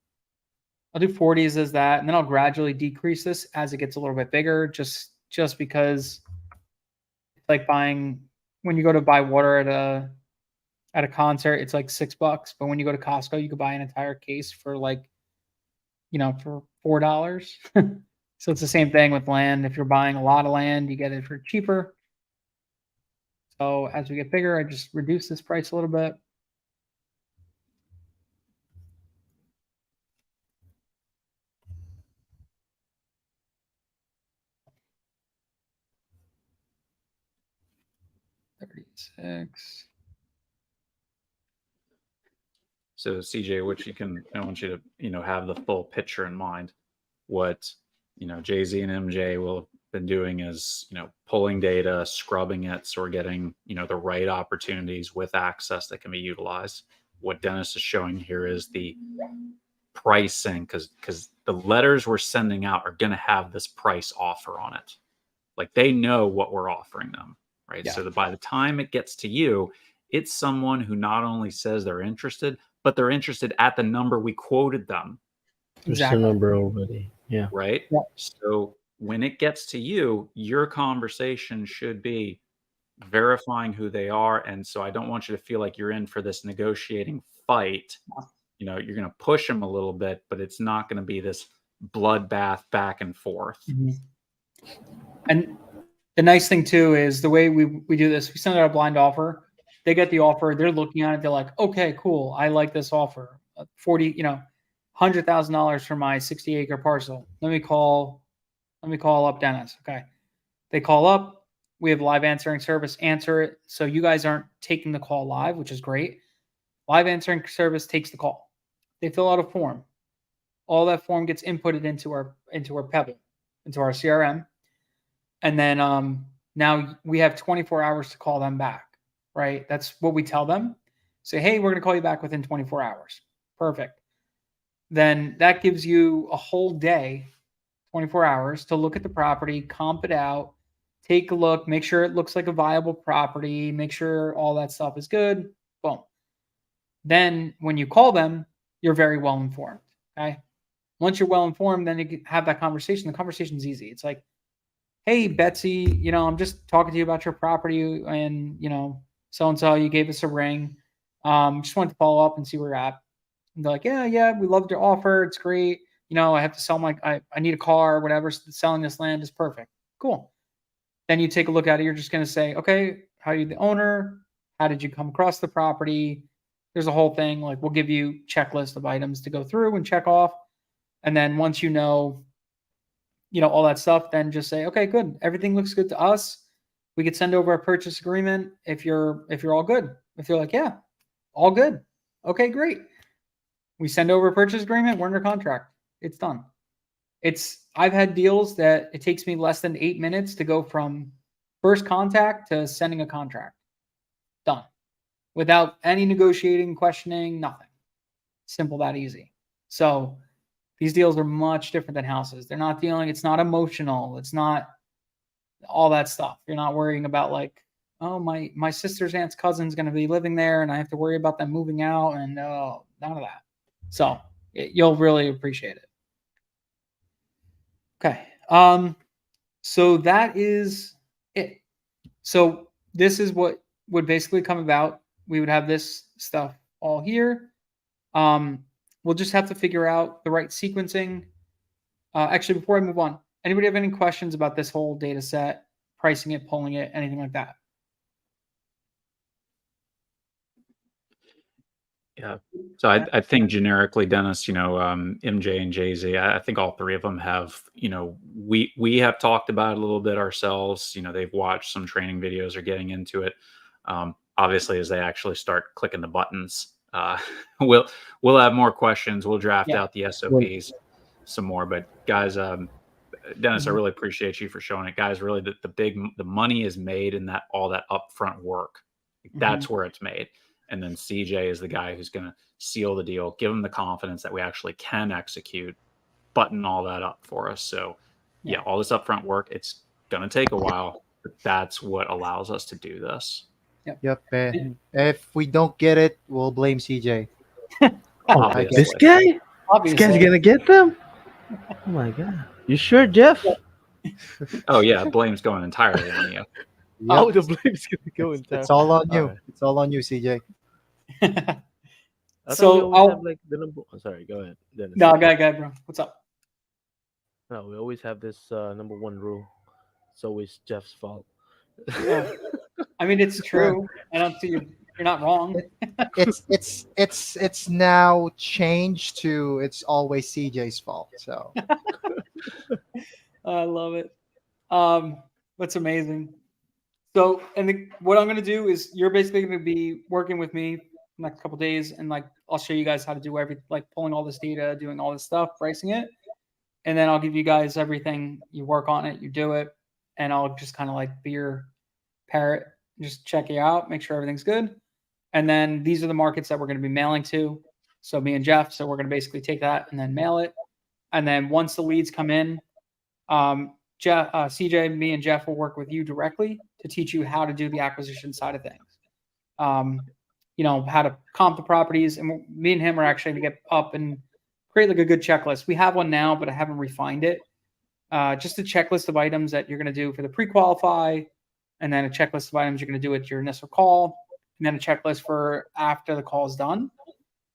I'll do 40s as that, and then I'll gradually decrease this as it gets a little bit bigger, just because it's like buying, when you go to buy water at a concert, it's like $6. But when you go to Costco, you could buy an entire case for like, for $4. So it's the same thing with land. If you're buying a lot of land, you get it for cheaper. So as we get bigger, I just reduce this price a little bit. $36. So CJ, I want you to, have the full picture in mind. What, Jay-Z and MJ will have been doing is, pulling data, scrubbing it. So we're getting, the right opportunities with access that can be utilized. What Dennis is showing here is the pricing, because the letters we're sending out are going to have this price offer on it. Like they know what we're offering them, right? Yeah. So that by the time it gets to you, it's someone who not only says they're interested, but they're interested at the number we quoted them. There's Exactly. a number already. Yeah. Right. Yeah. So when it gets to you, your conversation should be, verifying who they are. And so I don't want you to feel like you're in for this negotiating fight. You know, you're going to push them a little bit, but it's not going to be this bloodbath back and forth. And the nice thing too is the way we do this, we send out a blind offer. They get the offer, they're looking at it, they're like, okay, cool, I like this offer. $100,000 for my 60-acre parcel. Let me call up Dennis. Okay. They call up, we have live answering service, answer it. So you guys aren't taking the call live, which is great. Live answering service takes the call. They fill out a form. All that form gets inputted into our Pebble, into our CRM. And then now we have 24 hours to call them back, right? That's what we tell them. Say, hey, we're going to call you back within 24 hours. Perfect. Then that gives you a whole day, 24 hours, to look at the property, comp it out, take a look, make sure it looks like a viable property, make sure all that stuff is good. Boom. Then when you call them, you're very well informed. Okay. Once you're well informed, then you can have that conversation. The conversation is easy. It's like, hey, Betsy, I'm just talking to you about your property, and so-and-so, you gave us a ring. Just wanted to follow up and see where you're at. And they're like, yeah, we loved your offer. It's great. I have to sell I need a car or whatever. So selling this land is perfect. Cool. Then you take a look at it. You're just going to say, okay, how are you the owner? How did you come across the property? There's a whole thing. Like, we'll give you checklist of items to go through and check off. And then once you know all that stuff, then just say, okay, good. Everything looks good to us. We could send over a purchase agreement if you're all good. If you're like, yeah, all good. Okay, great. We send over a purchase agreement. We're under contract. It's done. I've had deals that it takes me less than 8 minutes to go from first contact to sending a contract. Done. Without any negotiating, questioning, nothing. Simple, that easy. So these deals are much different than houses. They're not it's not emotional. It's not all that stuff. You're not worrying about like, oh, my sister's aunt's cousin's going to be living there and I have to worry about them moving out, and none of that. So you'll really appreciate it. Okay. So that is it. So this is what would basically come about. We would have this stuff all here. We'll just have to figure out the right sequencing. Actually, before I move on, anybody have any questions about this whole data set, pricing it, pulling it, anything like that? Yeah. So I think generically, Dennis, MJ and Jay-Z, I think all three of them have, we have talked about it a little bit ourselves. They've watched some training videos or getting into it. Obviously, as they actually start clicking the buttons, we'll have more questions. We'll draft out the SOPs some more. But guys, Dennis, I really appreciate you for showing it. Guys, really the money is made in all that upfront work. That's where it's made. And then CJ is the guy who's going to seal the deal, give them the confidence that we actually can execute, button all that up for us. So yeah, all this upfront work, it's going to take a while, but that's what allows us to do this. Yep. And if we don't get it, we'll blame CJ. Obviously. This guy? Obviously. This guy's gonna get them? Oh my god. You sure, Jeff? Oh yeah, blame's going entirely on you. Yep. Oh, the blame's gonna go in It's all on you. Alright. It's all on you, CJ. I thought we So always have like the number. Oh, sorry, go ahead. Dennis. No, go ahead, bro. What's up? No, we always have this number one rule. It's always Jeff's fault. I mean, it's true. I don't see you're not wrong. It's now changed to it's always CJ's fault. So I love it. That's amazing. So, what I'm going to do is you're basically going to be working with me the next couple of days, and I'll show you guys how to do pulling all this data, doing all this stuff, pricing it, and then I'll give you guys everything. You work on it, you do it, and I'll just kind of be your parrot, just check you out, make sure everything's good. And then these are the markets that we're going to be mailing to. So me and Jeff, so we're going to basically take that and then mail it. And then once the leads come in, CJ, me and Jeff will work with you directly to teach you how to do the acquisition side of things. How to comp the properties. And me and him are actually going to get up and create a good checklist. We have one now, but I haven't refined it. Just a checklist of items that you're going to do for the pre-qualify, and then a checklist of items you're going to do at your initial call, and then a checklist for after the call is done.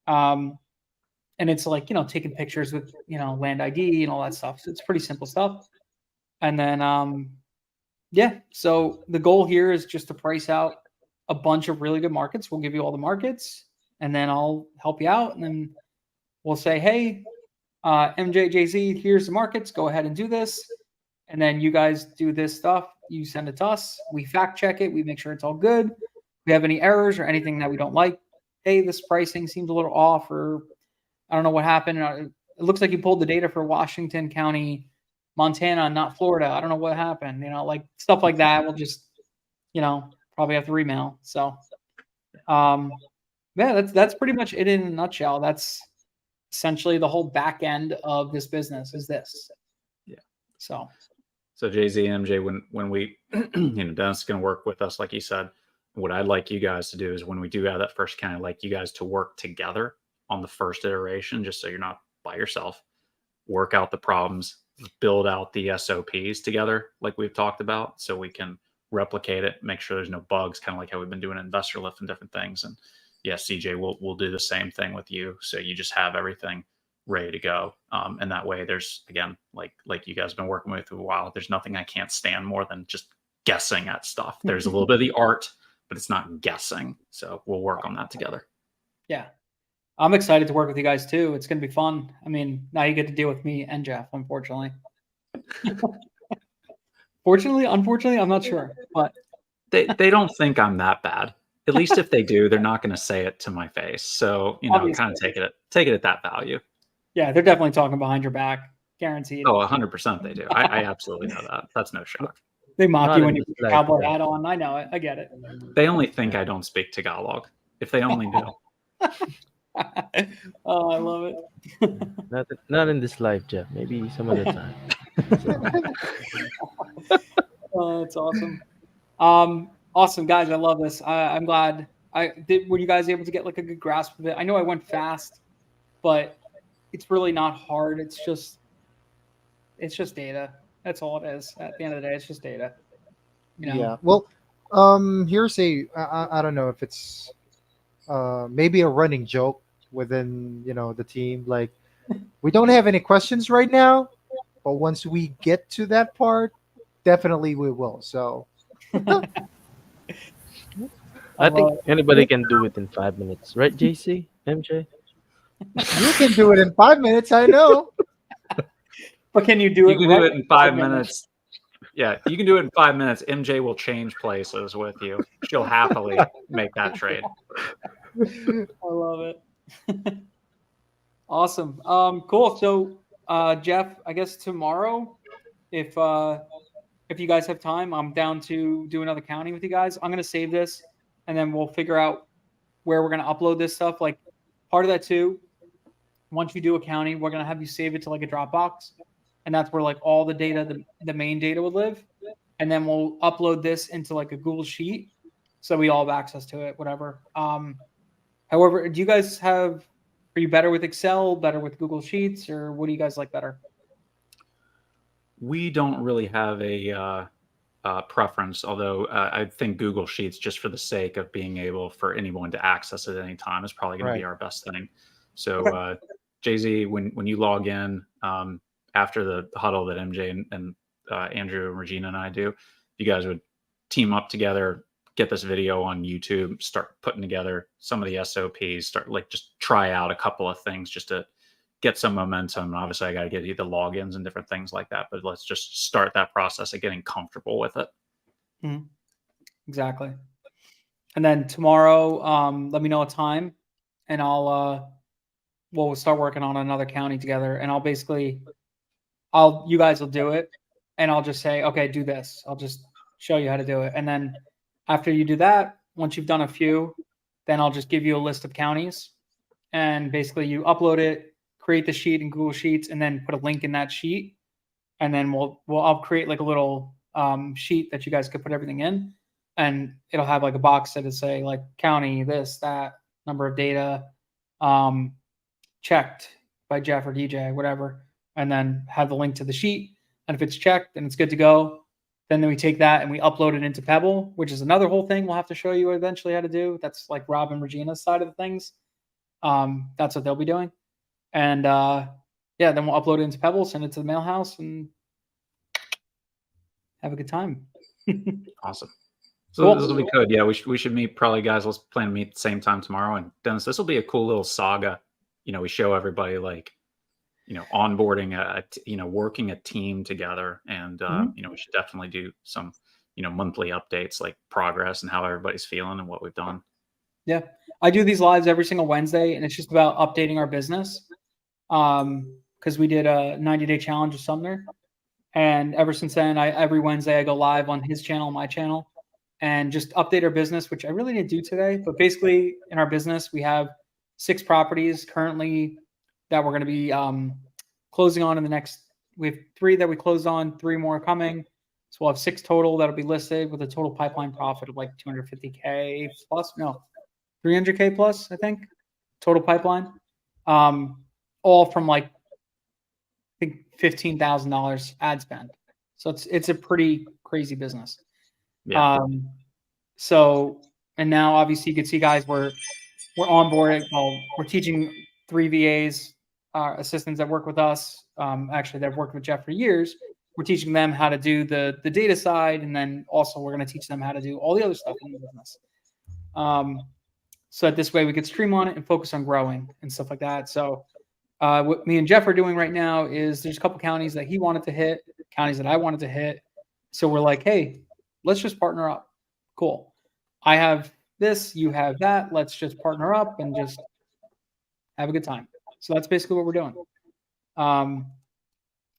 And it's like, taking pictures with, land ID and all that stuff. So it's pretty simple stuff. And then, so the goal here is just to price out a bunch of really good markets. We'll give you all the markets, and then I'll help you out. And then we'll say, hey, MJJZ, here's the markets. Go ahead and do this. And then you guys do this stuff. You send it to us. We fact check it. We make sure it's all good. If we have any errors or anything that we don't like, hey, this pricing seems a little off, or I don't know what happened. It looks like you pulled the data for Washington County, Montana, not Florida. I don't know what happened. Like stuff like that. We'll just, probably have to remail. So, that's pretty much it in a nutshell. That's essentially the whole back end of this business is this. Yeah. So Jay-Z and MJ, when we, Dennis is going to work with us, like you said. What I'd like you guys to do is when we do have that first county, I'd like you guys to work together on the first iteration, just so you're not by yourself. Work out the problems, build out the SOPs together, like we've talked about, so we can replicate it, make sure there's no bugs, kind of like how we've been doing Investor Lift and different things. And yes, CJ, we'll do the same thing with you. So you just have everything ready to go. And that way there's, again, like you guys have been working with for a while, there's nothing I can't stand more than just guessing at stuff. There's a little bit of the art, but it's not guessing. So we'll work on that together. Yeah. I'm excited to work with you guys too. It's going to be fun. I mean, now you get to deal with me and Jeff, unfortunately. Unfortunately, I'm not sure, but they don't think I'm that bad. At least if they do, they're not going to say it to my face. So, Obviously. kind of take it at that value. Yeah, they're definitely talking behind your back, guaranteed. Oh, 100% they do. I absolutely know that. That's no shock. They mock Not you in when you this put your life, cowboy yeah. hat on. I know it. I get it. They only think I don't speak Tagalog. If they only knew. Oh, I love it. Not in this life, Jeff. Maybe some other time. Oh, that's awesome. Awesome, guys. I love this. I'm glad. Were you guys able to get like a good grasp of it? I know I went fast, but it's really not hard. It's just data. That's all it is. At the end of the day, it's just data. Yeah. Well, here's I don't know if it's maybe a running joke within the team. Like, we don't have any questions right now, but once we get to that part, definitely we will. So I think anybody can do it in 5 minutes, right, JC, MJ? you can do it in 5 minutes. I know. But can you do You it? can do it in 5 minutes. Yeah, you can do it in 5 minutes. MJ will change places with you. She'll happily make that trade. I love it. Awesome. Cool. So, Jeff, I guess tomorrow, if you guys have time, I'm down to do another county with you guys. I'm gonna save this, and then we'll figure out where we're gonna upload this stuff. Like, part of that too. Once you do a county, we're gonna have you save it to like a Dropbox, and that's where like all the data, the main data would live. And then we'll upload this into like a Google Sheet, so we all have access to it. Whatever. However, do you guys are you better with Excel, better with Google Sheets, or what do you guys like better? We don't really have a preference, although I think Google Sheets, just for the sake of being able for anyone to access it at any time, is probably going to be our best thing. So, Jay-Z, when you log in after the huddle that MJ and Andrew and Regina and I do, you guys would team up together, get this video on YouTube, start putting together some of the SOPs, just try out a couple of things just to get some momentum. Obviously, I got to get you the logins and different things like that, but let's just start that process of getting comfortable with it. Mm-hmm. Exactly. And then tomorrow, let me know a time, and we'll start working on another county together. And you guys will do it, and I'll just say, okay, do this. I'll just show you how to do it. And then after you do that, once you've done a few, then I'll just give you a list of counties, and basically you upload it, create the sheet in Google Sheets, and then put a link in that sheet. And then I'll create like a little sheet that you guys could put everything in, and it'll have like a box that'll say like county, this, that, number of data, checked by Jeff or DJ, whatever, and then have the link to the sheet. And if it's checked and it's good to go, Then we take that and we upload it into Pebble, which is another whole thing we'll have to show you eventually how to do. That's like Rob and Regina's side of the things. That's what they'll be doing. And yeah, then we'll upload it into Pebble, send it to the mail house, and have a good time. Awesome. So Cool. this will be good. Yeah, we should meet probably, guys. Let's plan to meet at the same time tomorrow. And Dennis, this will be a cool little saga. We show everybody like, onboarding working a team together, and we should definitely do some, monthly updates like progress and how everybody's feeling and what we've done. Yeah, I do these lives every single Wednesday, and it's just about updating our business. Because we did a 90-day challenge with Sumner, and ever since then, every Wednesday I go live on his channel, my channel, and just update our business, which I really didn't do today. But basically, in our business, we have 6 properties currently that we're going to be closing on in the next. We have 3 that we closed on, 3 more coming. So we'll have 6 total that'll be listed with a total pipeline profit of like 250K plus. No, 300K plus, I think, total pipeline. All from like, I think $15,000 ad spend. So it's a pretty crazy business. Yeah. And now obviously you can see, guys, we're onboarding. Well, we're teaching 3 VAs, assistants that work with us. Actually, they've worked with Jeff for years. We're teaching them how to do the data side, and then also we're going to teach them how to do all the other stuff in the business. So that this way we could streamline it and focus on growing and stuff like that. So what me and Jeff are doing right now is there's a couple counties that he wanted to hit, counties that I wanted to hit. So we're like, hey, let's just partner up. Cool. I have this, you have that. Let's just partner up and just have a good time. So that's basically what we're doing.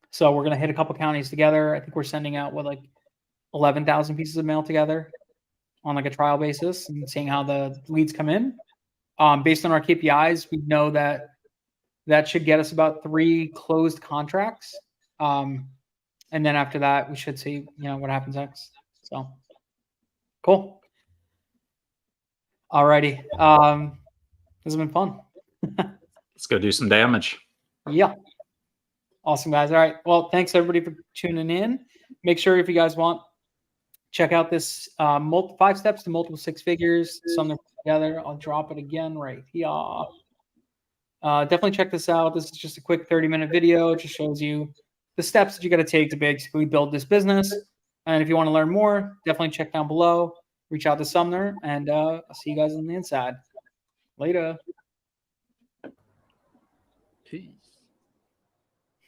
So we're going to hit a couple counties together. I think we're sending out like 11,000 pieces of mail together on like a trial basis and seeing how the leads come in. Based on our KPIs, we know that should get us about 3 closed contracts. And then after that, we should see, what happens next. So cool. Alrighty. This has been fun. Let's go do some damage. Yeah. Awesome, guys. All right. Well, thanks everybody for tuning in. Make sure, if you guys want, check out this 5 steps to multiple 6 figures. Something together. I'll drop it again right here. Definitely check this out. This is just a quick 30-minute video. It just shows you the steps that you got to take to basically build this business. And if you want to learn more, definitely check down below. Reach out to Sumner, and I'll see you guys on the inside. Later. Peace.